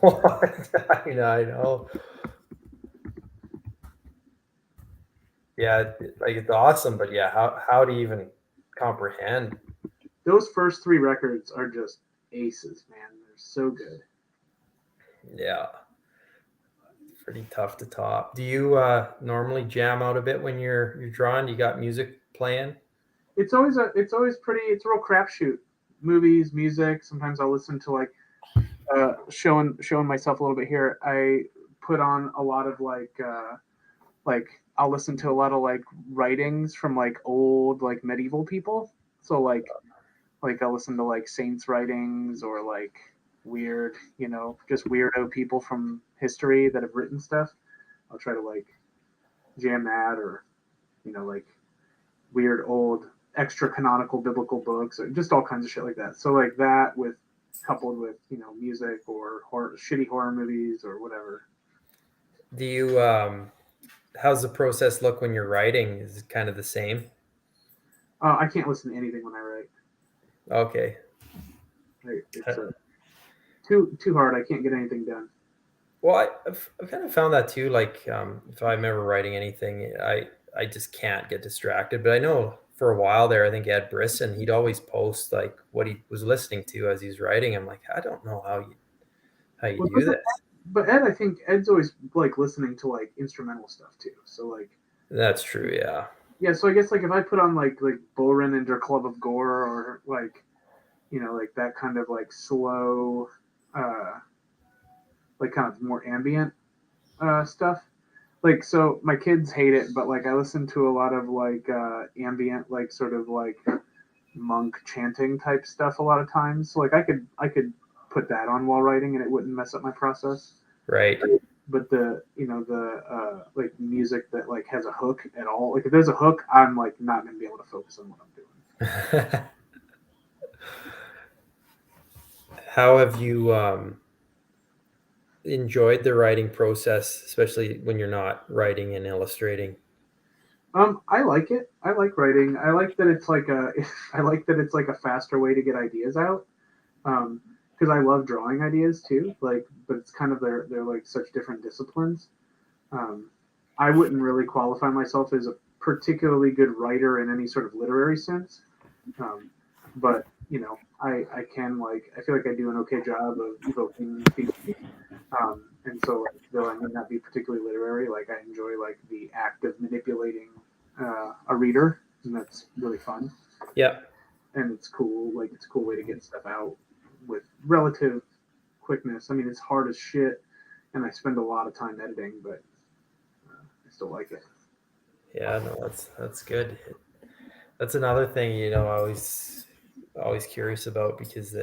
I know. Yeah, like it's awesome, but yeah, how do you even comprehend? Those first three records are just aces, man. They're so good. Yeah, pretty tough to top. Do you normally jam out a bit when you're drawing? You got music playing? It's always pretty. It's a real crapshoot. Movies, music. Sometimes I'll listen to like showing myself a little bit here. I put on a lot of like I'll listen to a lot of like writings from like old like medieval people. So like I'll listen to like saints writings or like weird, just weirdo people from history that have written stuff. I'll try to like jam that or like weird old extra canonical biblical books or just all kinds of shit like that. So like that with coupled with music or shitty horror movies or whatever. Do you how's the process look when you're writing? Is it kind of the same? I can't listen to anything when I write. Okay. It's too hard. I can't get anything done. Well, I've kind of found that too. Like, if I'm ever writing anything, I I just can't get distracted. But I know for a while there, I think Ed Brisson, he'd always post like what he was listening to as he's writing. I'm like, I don't know how you Well, do this. but Ed, I think Ed's always like listening to like instrumental stuff too. So like, That's true. Yeah. yeah. So I guess like if I put on like Bullrin and Der Club of Gore or like like that kind of like slow, uh, like kind of more ambient stuff. Like so, my kids hate it, but like I listen to a lot of like ambient, like sort of like monk chanting type stuff a lot of times. So like I could put that on while writing and it wouldn't mess up my process. Right. But the the like music that like has a hook at all, like if there's a hook, I'm like not gonna be able to focus on what I'm doing. How have you enjoyed the writing process, especially when you're not writing and illustrating? I like it. I like writing. I like that it's like I like that it's like a faster way to get ideas out. Because I love drawing ideas too. Like, but it's kind of they're like such different disciplines. Um, I wouldn't really qualify myself as a particularly good writer in any sort of literary sense. Um, but I can like I feel like I do an okay job of evoking feelings. And so like, though I may not be particularly literary, like I enjoy like the act of manipulating a reader, and that's really fun. Yeah. And it's cool. Like it's a cool way to get stuff out with relative quickness. I mean, it's hard as shit, and I spend a lot of time editing, but I still like it. Yeah, no, that's good. That's another thing, always curious about, because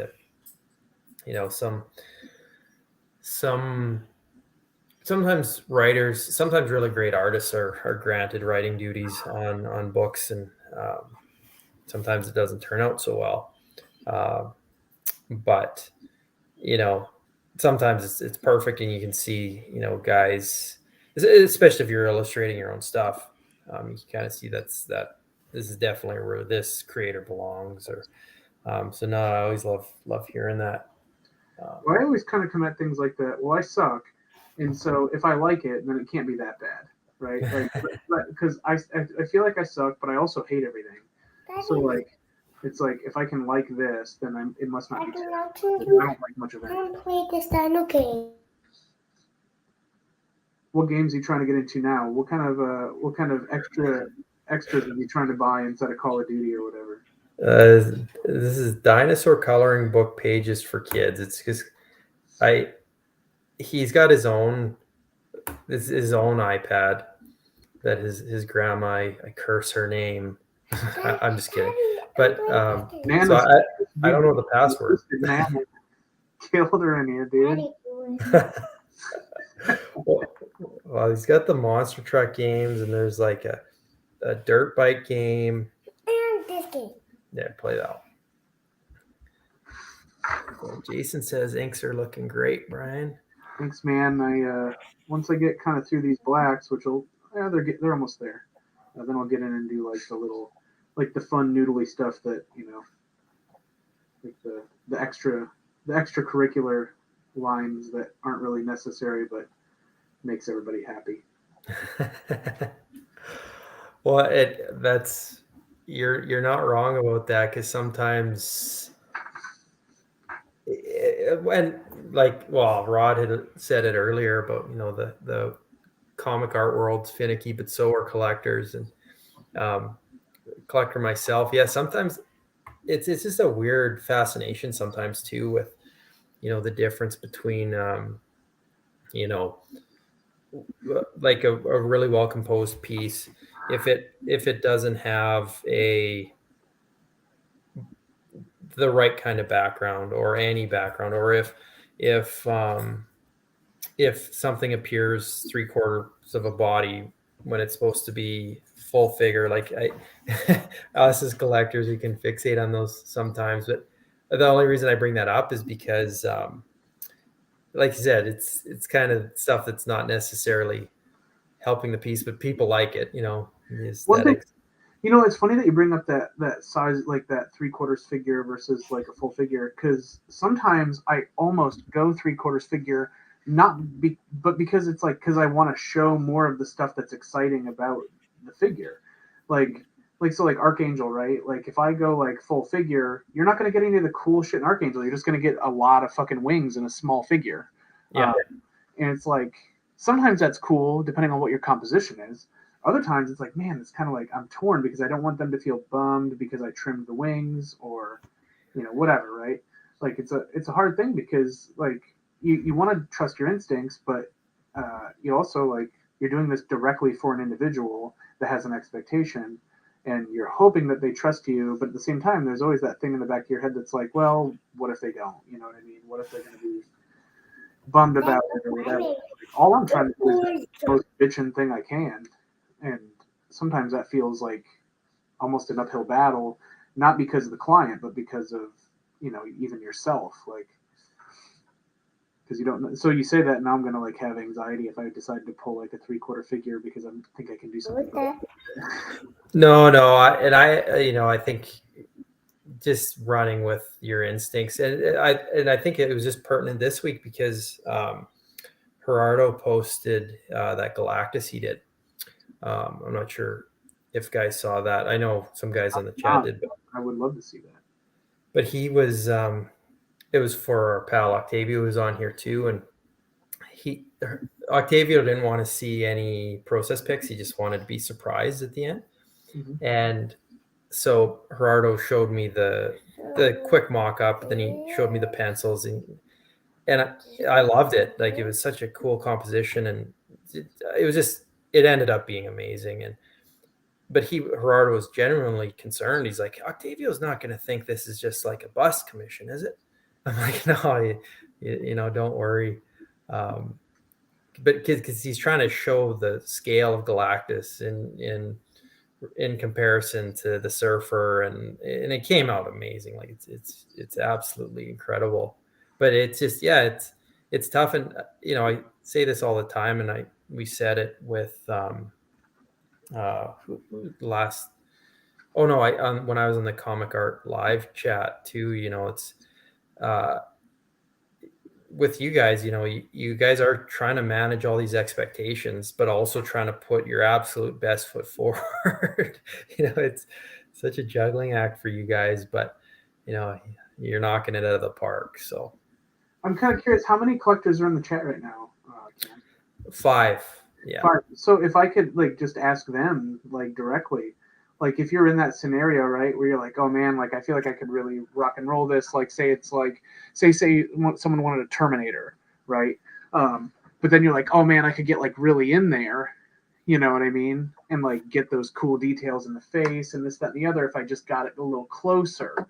some sometimes writers, sometimes really great artists are granted writing duties on books, and sometimes it doesn't turn out so well. Uh, but you know, sometimes it's perfect, and you can see guys, especially if you're illustrating your own stuff, you can kind of see that this is definitely where this creator belongs. Or so no, I always love hearing that. Well, I always kind of come at things like that. Well, I suck, and so if I like it, then it can't be that bad, right? Like, because I feel like I suck, but I also hate everything. So like, it's like if I can like this, then it must not be terrible. I don't like much of anything. Play this dino game. What games are you trying to get into now? What kind of extras are you trying to buy instead of Call of Duty or whatever? This is dinosaur coloring book pages for kids. It's because I he's got his own iPad that his grandma, I curse her name. I'm just kidding. But Man, so I don't know the password. Man, killed her in here, dude. Well, he's got the monster truck games, and there's like a dirt bike game. And this game. Yeah, play that one. Well, Jason says inks are looking great, Brian. Thanks, man. I once I get kind of through these blacks, they're almost there. Then I'll get in and do like the fun noodly stuff that like the extracurricular lines that aren't really necessary but makes everybody happy. Well, that's you're not wrong about that, because sometimes when Rod had said it earlier about the comic art world's finicky, but so are collectors. And collector myself, yeah, sometimes it's just a weird fascination sometimes too, with the difference between like a really well composed piece, if it doesn't have the right kind of background, or any background, or if something appears 3/4 of a body when it's supposed to be full figure. Like us as collectors, we can fixate on those sometimes, but the only reason I bring that up is because like you said, it's kind of stuff that's not necessarily helping the piece, but people like it, the aesthetics. It's funny that you bring up that size, like that 3/4 figure versus like a full figure, because sometimes I almost go 3/4 figure, but because it's like because I want to show more of the stuff that's exciting about the figure. Like so like Archangel, right? Like if I go like full figure, you're not going to get any of the cool shit in Archangel. You're just going to get a lot of fucking wings in a small figure. Yeah. And it's like sometimes that's cool depending on what your composition is. Other times it's like, man, it's kind of like I'm torn because I don't want them to feel bummed because I trimmed the wings or whatever, right? Like it's a hard thing because like you want to trust your instincts, but you also like you're doing this directly for an individual that has an expectation, and you're hoping that they trust you, but at the same time, there's always that thing in the back of your head that's like, well, what if they don't? You know what I mean? What if they're going to be bummed about it or whatever? Like, all I'm trying to do is the most bitching thing I can, and sometimes that feels like almost an uphill battle, not because of the client, but because of even yourself, like because you don't know. So you say that now I'm gonna like have anxiety if I decide to pull like a 3/4 figure because I think I can do something. No, I think just running with your instincts, and I think it was just pertinent this week because Gerardo posted that Galactus he did. I'm not sure if guys saw that. I know some guys on the chat did, but I would love to see that. But he was it was for our pal Octavio, who was on here too, and Octavio didn't want to see any process pics. He just wanted to be surprised at the end. Mhm. And so Gerardo showed me the quick mock-up, then he showed me the pencils, and I loved it. Like, it was such a cool composition, and it was just, it ended up being amazing. But Gerardo was genuinely concerned. He's like, Octavio's not going to think this is just like a bust commission, is it? I'm like, no, don't worry. But because he's trying to show the scale of Galactus in comparison to the Surfer, and it came out amazing. Like, it's absolutely incredible. But it's just, yeah, it's tough. And I say this all the time, and we said it with last when I was in the Comic Art live chat too. It's with you guys, you guys are trying to manage all these expectations, but also trying to put your absolute best foot forward. It's such a juggling act for you guys, but you're knocking it out of the park. So I'm kind of curious, how many collectors are in the chat right now, Ken? 5. Yeah. 5. So if I could like just ask them like directly, like if you're in that scenario, right, where you're like, oh man, like I feel like I could really rock and roll this. Like say it's like say someone wanted a Terminator, right? But then you're like, oh man, I could get like really in there, you know what I mean, and like get those cool details in the face and this, that, and the other. If I just got it a little closer.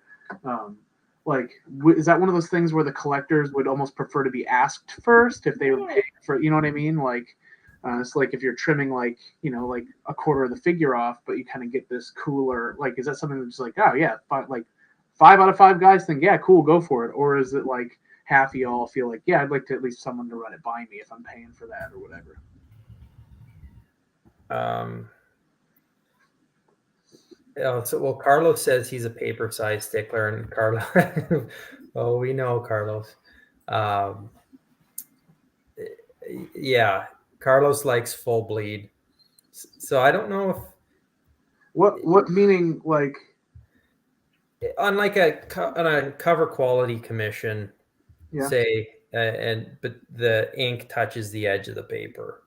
Like, is that one of those things where the collectors would almost prefer to be asked first if they were paying for, you know what I mean? Like, it's like if you're trimming like, like a quarter of the figure off, but you kind of get this cooler, like, is that something that's like, oh yeah, like 5 out of 5 guys think, yeah, cool, go for it? Or is it like half of y'all feel like, yeah, I'd like to at least someone to run it by me if I'm paying for that or whatever? Carlos says he's a paper size stickler, and Carlos, oh, we know Carlos. Yeah, Carlos likes full bleed. So I don't know if what meaning, like on a cover quality commission, yeah. say, but the ink touches the edge of the paper.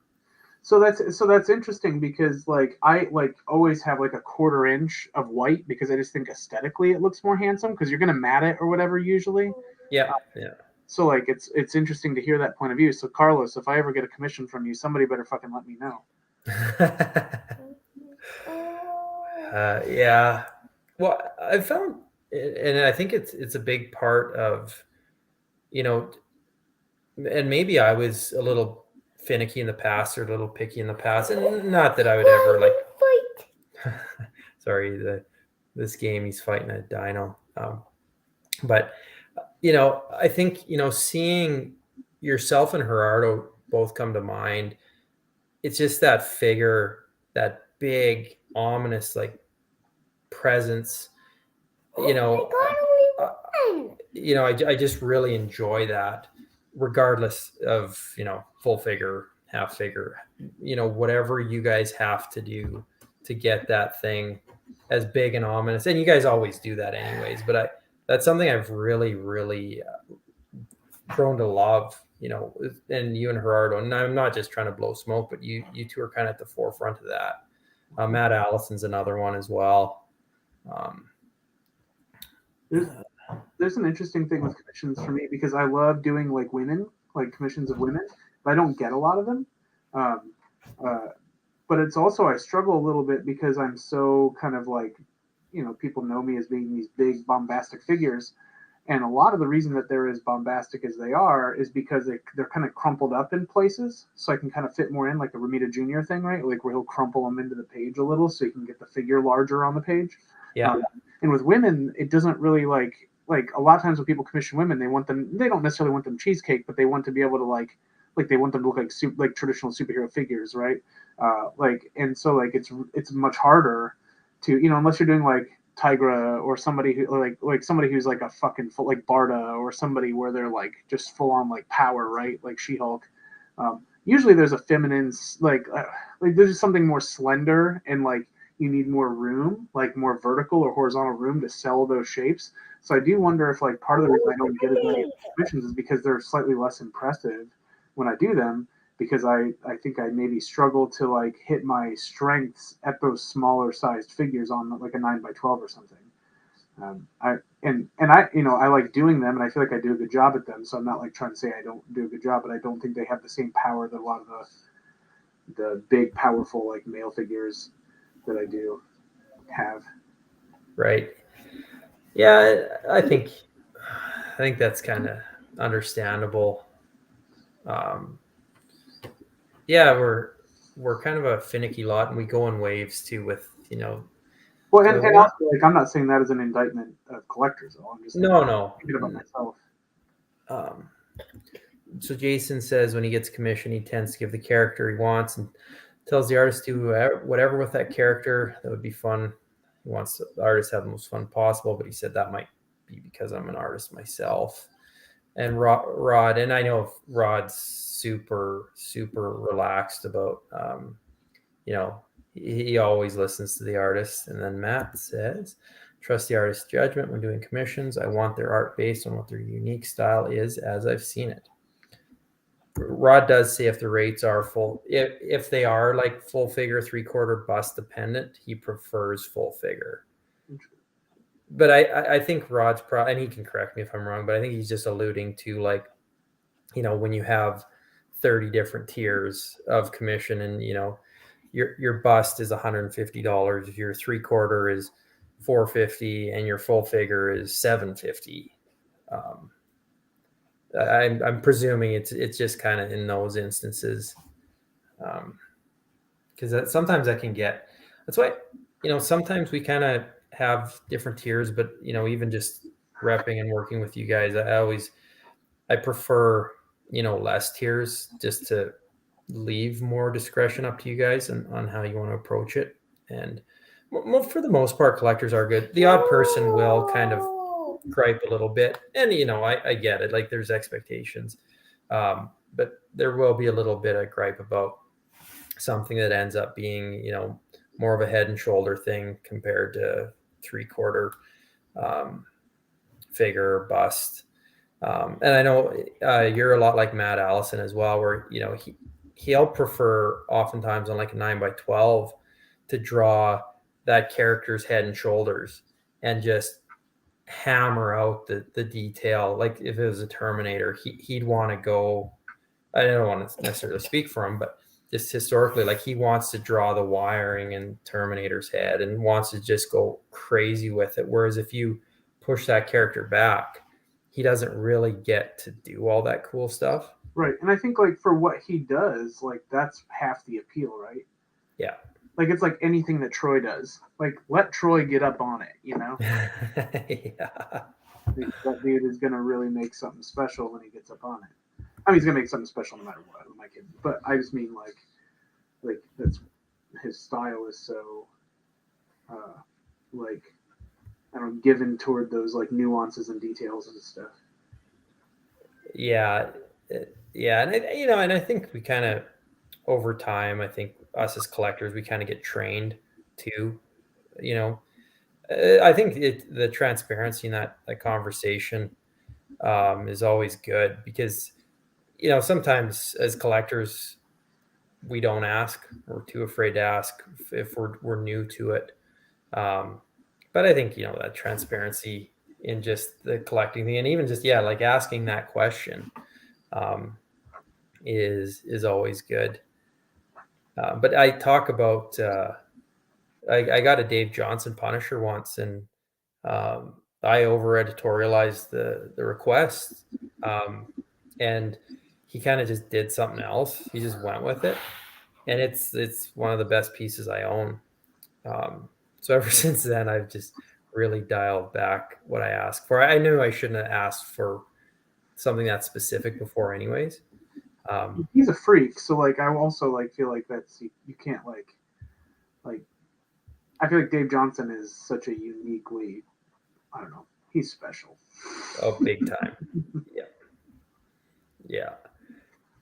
So that's interesting because like I like always have like a 1/4 inch of white because I just think aesthetically it looks more handsome because you're gonna mat it or whatever usually. Yeah. So like it's interesting to hear that point of view. So Carlos, if I ever get a commission from you, somebody better fucking let me know. Yeah. Well, I found, and I think it's a big part of, and maybe I was a little finicky in the past or a little picky in the past, and not that I would ever like fight. Sorry, this game, he's fighting a dino. But I think seeing yourself and Gerardo both come to mind. It's just that figure, that big ominous like presence. I just really enjoy that, regardless of full figure, half figure, whatever you guys have to do to get that thing as big and ominous. And you guys always do that anyways, but that's something I've really, really grown to love, and you and Gerardo, and I'm not just trying to blow smoke, but you two are kind of at the forefront of that. Matt Allison's another one as well. There's an interesting thing with commissions for me because I love doing like women, like commissions of women, but I don't get a lot of them. Um, uh, but it's also I struggle a little bit because I'm so kind of like, people know me as being these big bombastic figures, and a lot of the reason that they're as bombastic as they are is because they're kind of crumpled up in places, so I can kind of fit more in, like the Ramita Jr. thing, right? Like where he'll crumple them into the page a little, so you can get the figure larger on the page. Yeah. And with women, it doesn't really like a lot of times when people commission women, they don't necessarily want them cheesecake, but they want to be able to like they want them to look like traditional superhero figures, right? And so like it's much harder to, unless you're doing like Tigra or somebody who like somebody who's like a fucking full, like Barda, or somebody where they're like just full on like power, right? Like She-Hulk. Usually there's a feminine like there's just something more slender, and like you need more room, like more vertical or horizontal room to sell those shapes. So I do wonder if like part of the reason I don't get as many commissions is because they're slightly less impressive when I do them, because I think I maybe struggle to like hit my strengths at those smaller sized figures on like a 9x12 or something. I like doing them, and I feel like I do a good job at them. So I'm not like trying to say I don't do a good job, but I don't think they have the same power that a lot of the big, powerful like male figures that I do have. Right. Yeah, I think that's kind of understandable. Yeah, we're kind of a finicky lot, and we go in waves too. With Well, so and also, like, I'm not saying that as an indictment of collectors, though. I'm just no. thinking about myself. So Jason says when he gets commission, he tends to give the character he wants and tells the artist to do whatever with that character that would be fun. He wants the artist to have the most fun possible, but he said that might be because I'm an artist myself. And Rod, and I know Rod's super relaxed about, he always listens to the artist. And then Matt says, trust the artist's judgment when doing commissions. I want their art based on what their unique style is as I've seen it. Rod does say if the rates are full, if they are like full figure, 3/4 bust dependent, he prefers full figure. But I think Rod's and he can correct me if I'm wrong, but I think he's just alluding to like, when you have 30 different tiers of commission, and your bust is $150, if your 3/4 is $450, and your full figure is $750. I'm presuming it's just kind of in those instances, because sometimes that can get. That's why sometimes we kind of have different tiers, but even just repping and working with you guys, I prefer less tiers, just to leave more discretion up to you guys on how you want to approach it. And for the most part, collectors are good. The odd person will kind of gripe a little bit, and I get it, like there's expectations, but there will be a little bit of gripe about something that ends up being more of a head and shoulder thing compared to 3/4 figure or bust. And I know you're a lot like Matt Allison as well, where he'll prefer oftentimes on like a 9x12 to draw that character's head and shoulders and just hammer out the detail. Like if it was a Terminator, he'd want to go. I don't want to necessarily speak for him, but just historically, like he wants to draw the wiring in Terminator's head and wants to just go crazy with it. Whereas if you push that character back, he doesn't really get to do all that cool stuff. Right. And I think like for what he does, like that's half the appeal, right? Yeah. Like it's like anything that Troy does. Like let Troy get up on it, Yeah. That dude is gonna really make something special when he gets up on it. I mean, he's gonna make something special no matter what. Who am I kidding? But I just mean like that's his style is so like I don't know, given toward those like nuances and details and stuff. Yeah. Yeah. And and I think we kind of over time, I think us as collectors, we kind of get trained too. You know, I think the transparency in that conversation is always good because sometimes as collectors we don't ask. We're too afraid to ask if we're new to it. But I think that transparency in just the collecting thing, and even just like asking that question um, is always good. But I talk about I got a Dave Johnson Punisher once, and I over editorialized the request, and he kind of just did something else. He just went with it, and it's one of the best pieces I own. So ever since then, I've just really dialed back what I ask for. I knew I shouldn't have asked for something that specific before, anyways. He's a freak, so like I also like feel like that's you can't like I feel like Dave Johnson is such a uniquely, I don't know, he's special. Oh, big time. Yeah, yeah.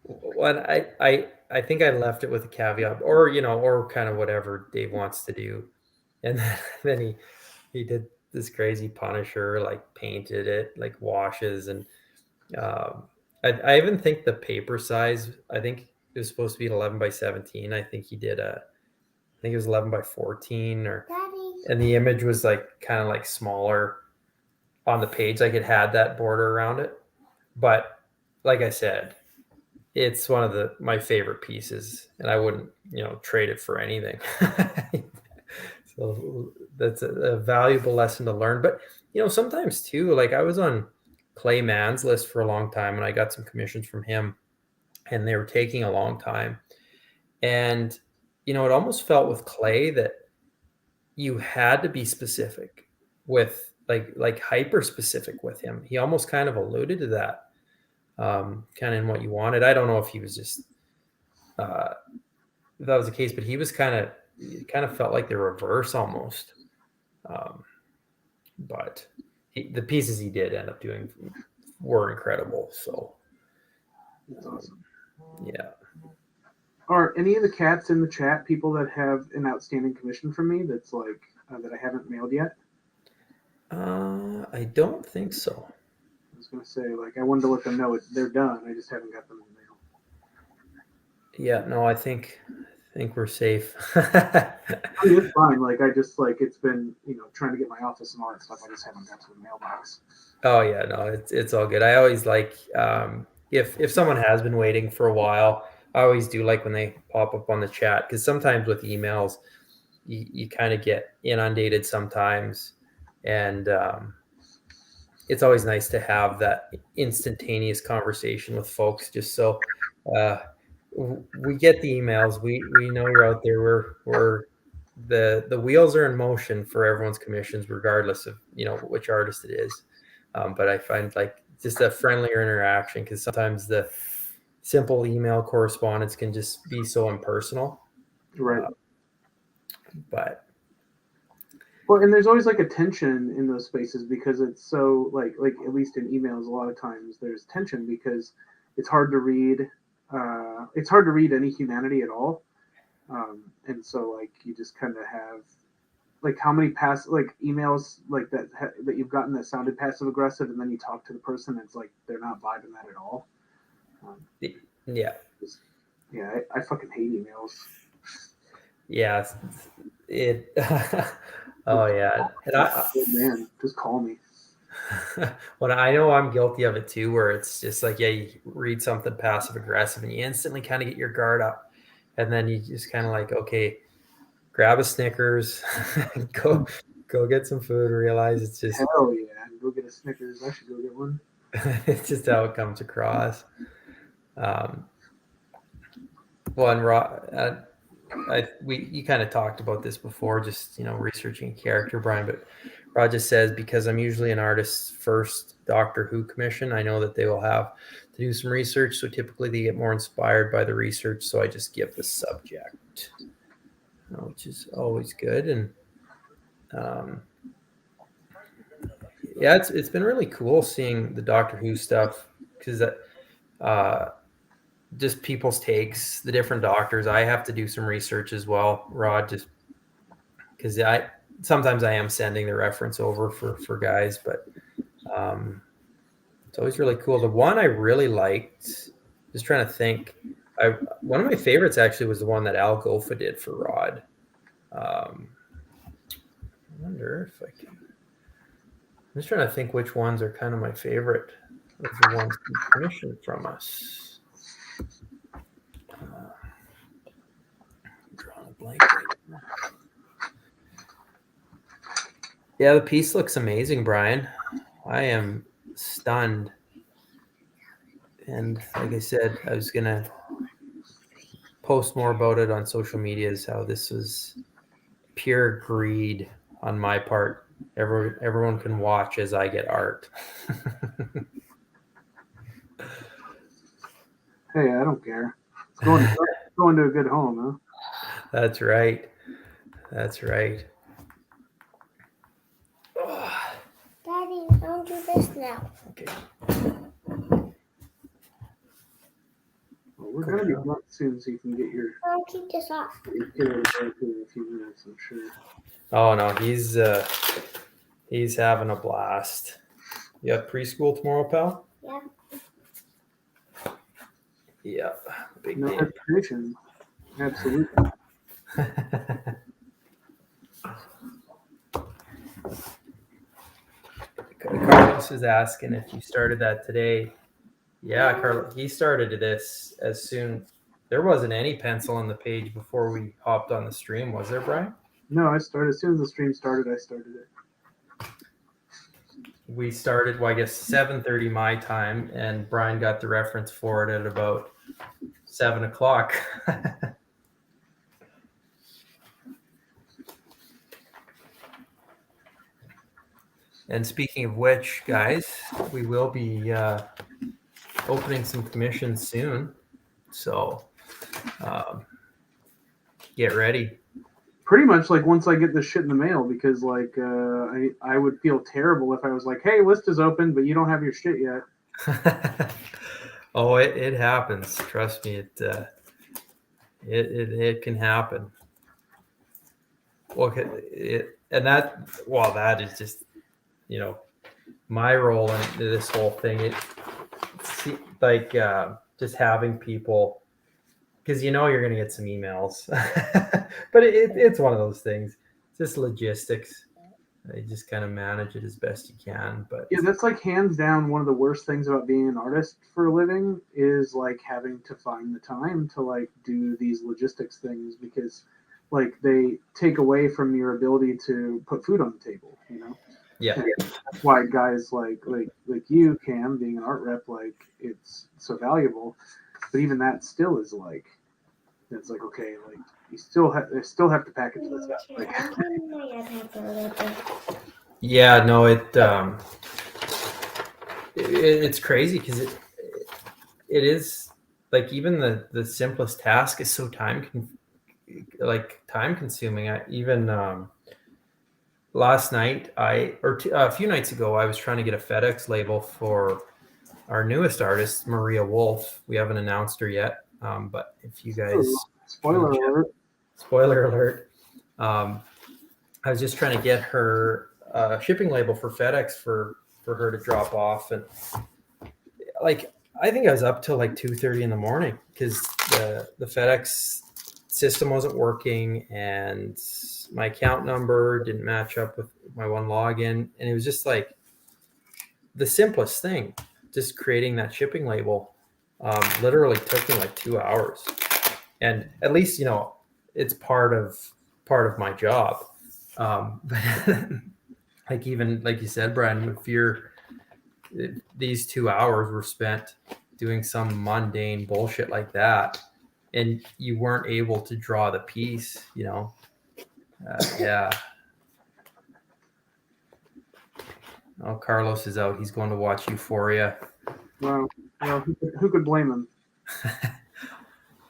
Well, I think I left it with a caveat, or kind of whatever Dave wants to do, and then he did this crazy Punisher, like painted it, like washes, and um, I even think the paper size. I think it was supposed to be an 11 by 17. I think he did I think it was 11 by 14, Daddy. and the image was like kind of like smaller on the page, like it had that border around it. But like I said, it's one of my favorite pieces, and I wouldn't trade it for anything. So that's a valuable lesson to learn. But sometimes too, like I was on Clay Mann's list for a long time, and I got some commissions from him, and they were taking a long time. And it almost felt with Clay that you had to be specific with like hyper specific with him. He almost kind of alluded to that, kind of in what you wanted. I don't know if he was just if that was the case, but he was kind of felt like the reverse almost. Um, but the pieces he did end up doing were incredible. So, That's awesome. Yeah. Are any of the cats in the chat people that have an outstanding commission from me that's like that I haven't mailed yet? I don't think so. I was gonna say like I wanted to let them know they're done. I just haven't got them in the mail. Yeah, no, I think we're safe. I mean, it's fine. Like I just like it's been trying to get my office and all that stuff. I just haven't got to the mailbox. Oh yeah, no, it's all good. I always like if someone has been waiting for a while, I always do like when they pop up on the chat, because sometimes with emails you kind of get inundated sometimes, and it's always nice to have that instantaneous conversation with folks, just so uh, we get the emails. We know you're out there. We're the wheels are in motion for everyone's commissions, regardless of which artist it is. But I find like just a friendlier interaction, because sometimes the simple email correspondence can just be so impersonal. Right. But Well, and there's always like a tension in those spaces because it's so like at least in emails a lot of times there's tension because it's hard to read. It's hard to read any humanity at all, and so like you just kind of have like how many emails like that you've gotten that sounded passive aggressive, and then you talk to the person and it's like they're not vibing that at all. Yeah, I fucking hate emails. Yeah, it. Oh yeah, and Oh, man, just call me. Well, I know I'm guilty of it too, where it's just like, you read something passive aggressive and you instantly kind of get your guard up, and then you just kind of like, okay, grab a Snickers, go get some food, realize it's just Hell yeah, go get a Snickers. I should go get one. it's just how it comes across. Well, and you kind of talked about this before, just researching character, Brian. But Rod just says, because I'm usually an artist's first Doctor Who commission, I know that they will have to do some research. So typically they get more inspired by the research. So I just give the subject, which is always good. And yeah, it's been really cool seeing the Doctor Who stuff, because just people's takes, the different doctors. I have to do some research as well. Rod just because sometimes I am sending the reference over for guys, but it's always really cool. The one I really liked, just trying to think, one of my favorites actually was the one that Al Gofa did for Rod. I wonder if I can. I'm just trying to think which ones are kind of my favorite of the ones he commissioned from us. I'm drawing a blank right now. Yeah, the piece looks amazing, Brian. I am stunned. And like I said, I was going to post more about it on social media, is how this was pure greed on my part. Everyone can watch as I get art. Hey, I don't care. It's going to a good home, huh? That's right. Daddy, I'll do this now. Okay. Well, we're going to be done soon, so you can get your I'll keep this off. kiddo back in a few minutes, I'm sure. Oh no, he's having a blast. You have preschool tomorrow, pal? Yeah. Yeah. Big No day. hesitation. Absolutely. Carlos is asking if you started that today. Yeah, Carlos, he started this as soon. There wasn't any pencil on the page before we hopped on the stream, was there, Brian? No, I started as soon as the stream started. I started it. We started, well, I guess 7:30 my time, and Brian got the reference for it at about 7:00. And speaking of which, guys, we will be opening some commissions soon. So get ready. Pretty much like once I get this shit in the mail, because like I would feel terrible if I was like, hey, list is open, but you don't have your shit yet. Oh, it happens. Trust me, it can happen. Well, that is just, my role in this whole thing. It's like just having people, because you're going to get some emails, but it's one of those things. It's just logistics. You just kind of manage it as best you can. But yeah, that's like hands down one of the worst things about being an artist for a living is like having to find the time to like do these logistics things, because like they take away from your ability to put food on the table. Yeah. That's why guys like you, Cam, being an art rep, like it's so valuable. But even that still is like, it's like, okay, like they still have to package this up. Like, yeah, no, it's crazy because it is like, even the simplest task is so time consuming. Last night, a few nights ago, I was trying to get a FedEx label for our newest artist, Maria Wolf. We haven't announced her yet, but if you guys, spoiler alert. I was just trying to get her shipping label for FedEx for her to drop off, and like I think I was up till like 2:30 in the morning because the FedEx system wasn't working and my account number didn't match up with my one login, and it was just like the simplest thing, just creating that shipping label. Literally took me like 2 hours, and at least it's part of my job. But like, even like you said, Brian, these 2 hours were spent doing some mundane bullshit like that, and you weren't able to draw the piece, yeah. Oh, Carlos is out. He's going to watch Euphoria. Well, who could blame him?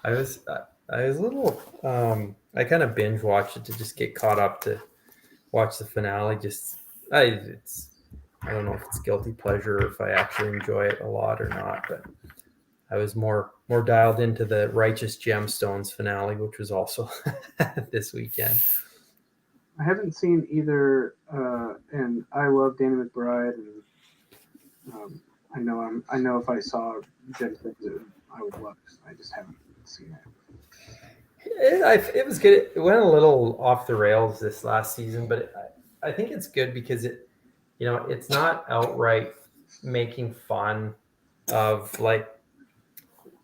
I was a little. I kind of binge watched it to just get caught up to watch the finale. I don't know if it's guilty pleasure or if I actually enjoy it a lot or not, but I was more dialed into the Righteous Gemstones finale, which was also this weekend. I haven't seen either, and I love Danny McBride, and I know if I saw Jensen, I would love it. I just haven't seen It was good. It went a little off the rails this last season, but I think it's good because it's not outright making fun of like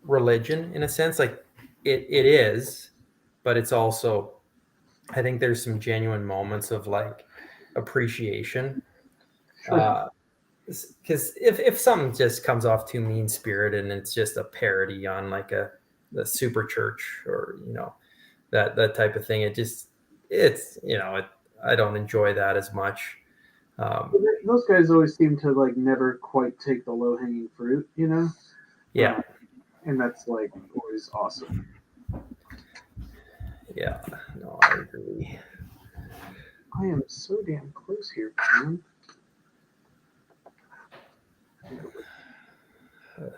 religion in a sense. Like it is, but it's also, I think there's some genuine moments of like appreciation. Sure. Because if something just comes off too mean spirited and it's just a parody on like the super church or that type of thing, I don't enjoy that as much. Those guys always seem to like never quite take the low hanging fruit, you know. Yeah, And that's like always awesome. yeah, no, I agree. I am so damn close here, man.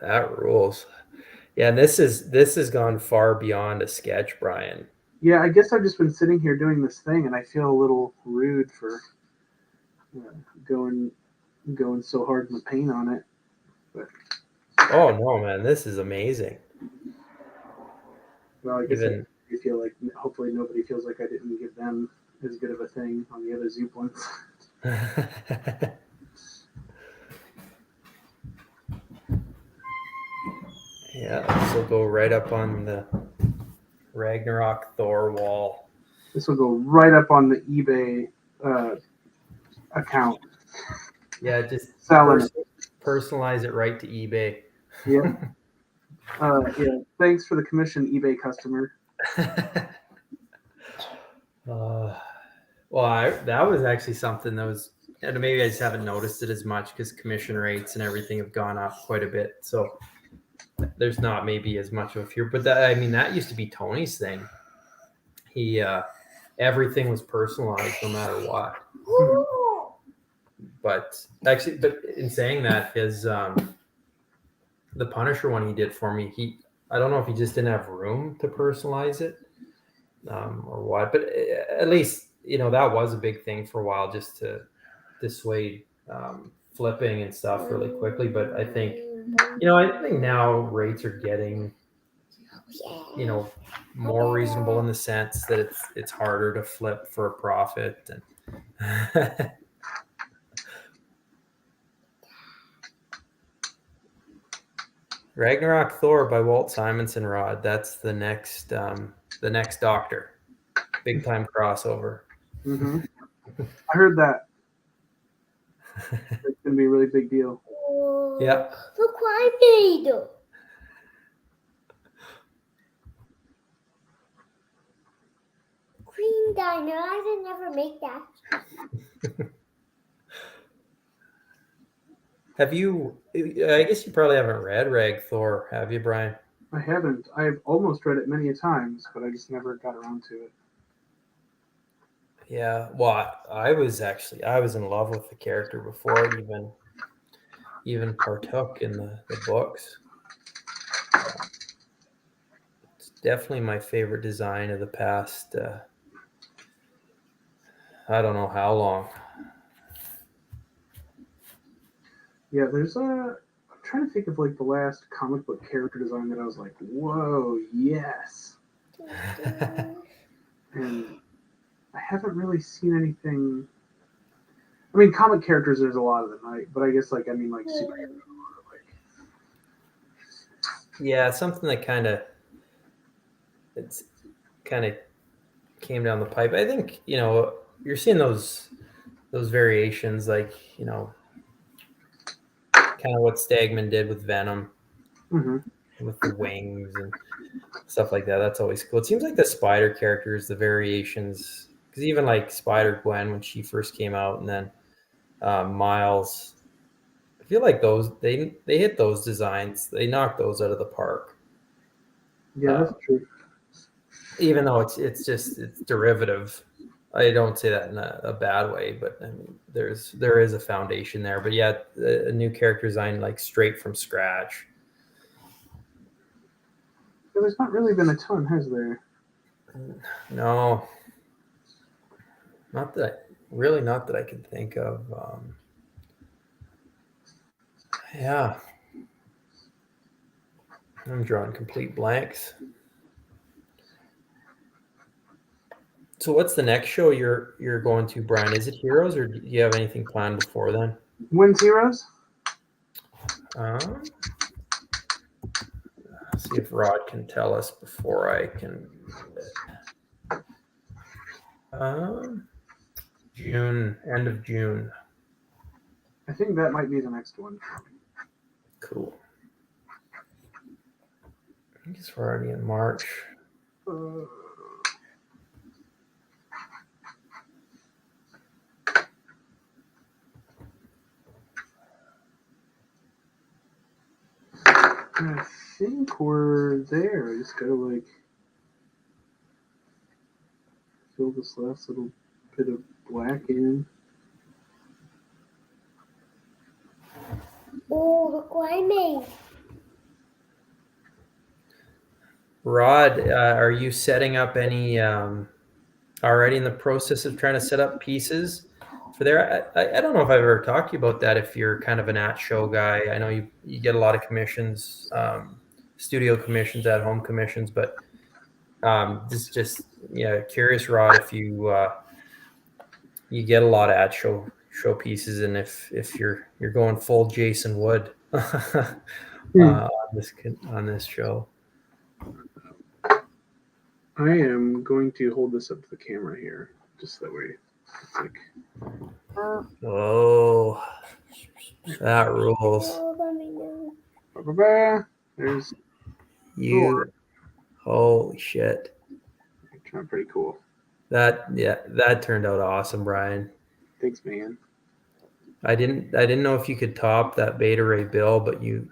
That rules. Yeah, and this has gone far beyond a sketch, Brian. Yeah, I guess I've just been sitting here doing this thing, and I feel a little rude for uh, going going so hard in the paint on it. But Oh no, man, this is amazing. well, I guess Even I feel like hopefully nobody feels like I didn't give them as good of a thing on the other Zoop ones. yeah, this will go right up on the Ragnarok Thor wall. This will go right up on the eBay account. Yeah, just Selling personalize it right to eBay. Yeah. Yeah. Thanks for the commission, eBay customer. Well, that was actually something that was, and maybe I just haven't noticed it as much because commission rates and everything have gone up quite a bit. So there's not maybe as much of a fear, but that used to be Tony's thing. He everything was personalized no matter what. But in saying that, his the Punisher one he did for me, I don't know if he just didn't have room to personalize it or what, but at least that was a big thing for a while just to dissuade flipping and stuff really quickly. But I think now rates are getting more reasonable in the sense that it's harder to flip for a profit and Ragnarok Thor by Walt Simonson Rod. That's the next Doctor. Big time crossover. Mm-hmm. I heard that. It's gonna be a really big deal. Yeah. Look what I made. Green diner. I did never make that. Have you? I guess you probably haven't read Rag Thor, have you, Brian? I haven't. I've almost read it many a times, but I just never got around to it. Yeah. Well, I was in love with the character before it even partook in the books. It's definitely my favorite design of the past. I don't know how long. Yeah, I'm trying to think of like the last comic book character design that I was like, whoa, yes. And I haven't really seen anything. I mean, comic characters, there's a lot of them, right? But I guess like superheroes. Yeah, something that it's kind of came down the pipe. I think you're seeing those variations, like kind of what Stagman did with Venom, with the wings and stuff like that. That's always cool. It seems like the Spider characters, the variations, because even like Spider Gwen when she first came out, and then Miles. I feel like those they hit those designs. They knocked those out of the park. Yeah, that's true. Even though it's derivative. I don't say that in a bad way, but I mean, there is a foundation there. But yeah, a new character design like straight from scratch. Yeah, there's not really been a ton, has there? No, not that I can think of. Yeah, I'm drawing complete blanks. So what's the next show you're going to, Brian? Is it Heroes, or do you have anything planned before then? When's Heroes? Um, see if Rod can tell us before I can. June, end of June. I think that might be the next one. Cool. I guess we're already in March. I think we're there. I just gotta like fill this last little bit of black in. Oh, look what I made. Rod, are you setting up any already in the process of trying to set up pieces for there? I don't know if I've ever talked to you about that. If you're kind of an at show guy, I know you get a lot of commissions, studio commissions, at home commissions, but just yeah, curious, Rod, if you get a lot of at show pieces, and if you're going full Jason Wood on this show. I am going to hold this up to the camera here, just that way. It's like, Oh, that rules. Oh, let me know. ba-ba-ba. There's You, holy shit. pretty cool. That turned out awesome, Brian. Thanks, man. I didn't know if you could top that Beta Ray Bill, but you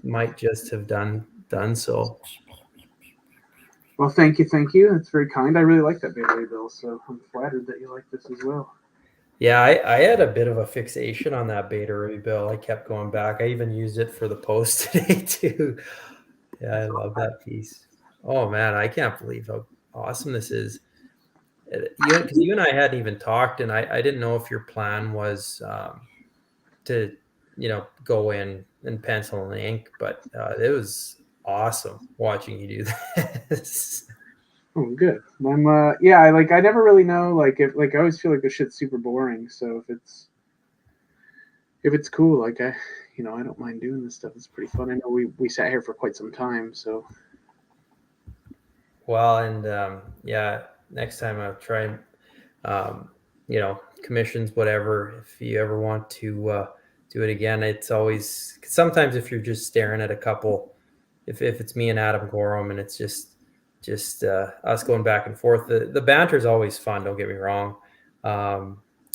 might just have done so. Well, thank you. That's very kind. I really like that Beta Ray Bill, so I'm flattered that you like this as well. Yeah, I had a bit of a fixation on that Beta Ray Bill. I kept going back. I even used it for the post today too. Yeah, I love that piece. Oh man, I can't believe how awesome this is. Because you and I hadn't even talked, and I didn't know if your plan was to go in and pencil and ink, but it was awesome watching you do this. Oh, good. I'm yeah, I never really know if I always feel like this shit's super boring. So if it's cool, I don't mind doing this stuff. It's pretty fun. I know we sat here for quite some time, so. Well, and yeah, next time I'll try, commissions, whatever. If you ever want to do it again, it's always sometimes if you're just staring at a couple, if it's me and Adam Gorham and it's just us going back and forth, the banter is always fun. Don't get me wrong,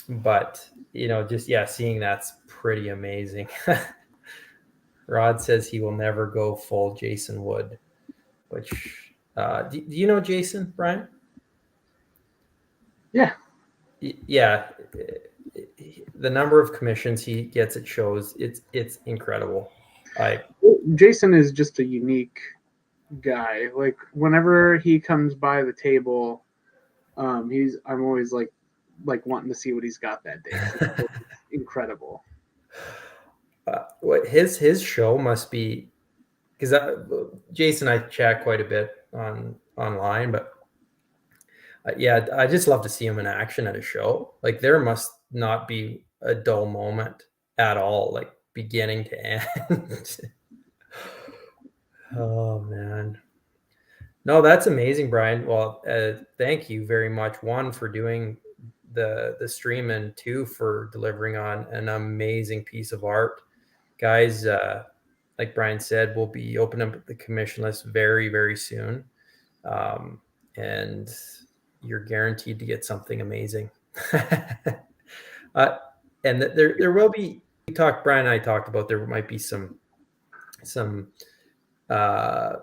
but just seeing that's pretty amazing. Rod says he will never go full Jason Wood, which. Do you know Jason, Brian? Yeah. Yeah. The number of commissions he gets at shows, it's incredible. Jason is just a unique guy. Like whenever he comes by the table, I'm always like wanting to see what he's got that day. It's incredible. What his show must be, because Jason and I chat quite a bit online, but yeah, I just love to see him in action at a show. Like there must not be a dull moment at all, like beginning to end. Oh man. No, that's amazing, Brian. Well, thank you very much. One, for doing the stream, and two, for delivering on an amazing piece of art. Guys, like Brian said, we'll be opening up the commission list very, very soon. And you're guaranteed to get something amazing. And there will be, Brian and I talked about, there might be some a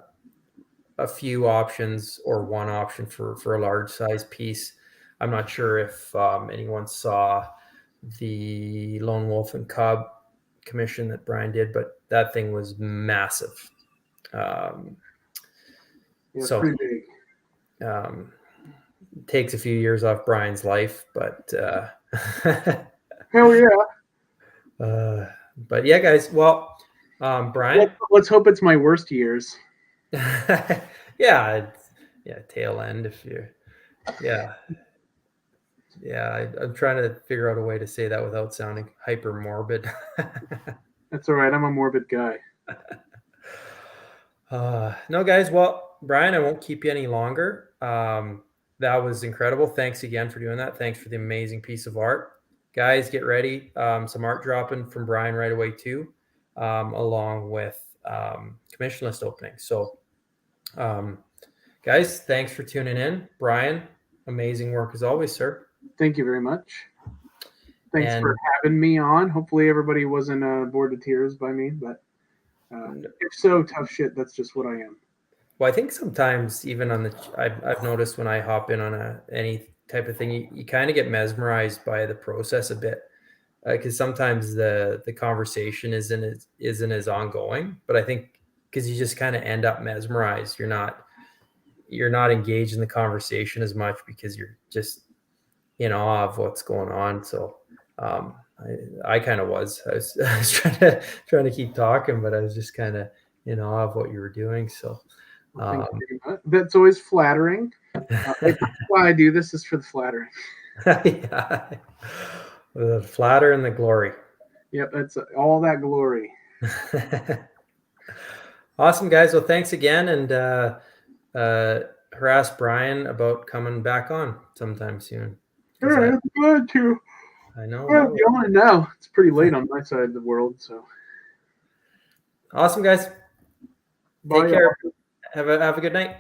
few options or one option for a large size piece. I'm not sure if anyone saw the Lone Wolf and Cub commission that Brian did, but that thing was massive. Yeah, so pretty big. takes a few years off Brian's life, but Hell yeah. but yeah, guys. Well, Brian, Let's hope it's my worst years. yeah, tail end if you're, yeah. I'm trying to figure out a way to say that without sounding hyper morbid. That's all right. I'm a morbid guy. No, guys. Well, Brian, I won't keep you any longer. That was incredible. Thanks again for doing that. Thanks for the amazing piece of art. Guys, get ready. Some art dropping from Brian right away too, along with commission list opening. So, guys, thanks for tuning in. Brian, amazing work as always, sir. Thank you very much. Thanks for having me on. Hopefully everybody wasn't bored to tears by me, but if so, tough shit. That's just what I am. Well, I think sometimes even on I've noticed when I hop in on any type of thing, you kind of get mesmerized by the process a bit, because sometimes the conversation isn't as ongoing. But I think because you just kind of end up mesmerized, you're not engaged in the conversation as much because you're just in awe of what's going on. So I kind of was. I was trying to keep talking, but I was just kind of in awe of what you were doing. So. Thank you very much. That's always flattering. That's why I do this, is for the flattering. Yeah. The flatter and the glory. Yep, that's all that glory. Awesome, guys. Well, thanks again, and harass Brian about coming back on sometime soon. All right, I'm glad to. I know. Well, now it's pretty late on my side of the world, so. Awesome, guys. Bye, Take care. Have a good night.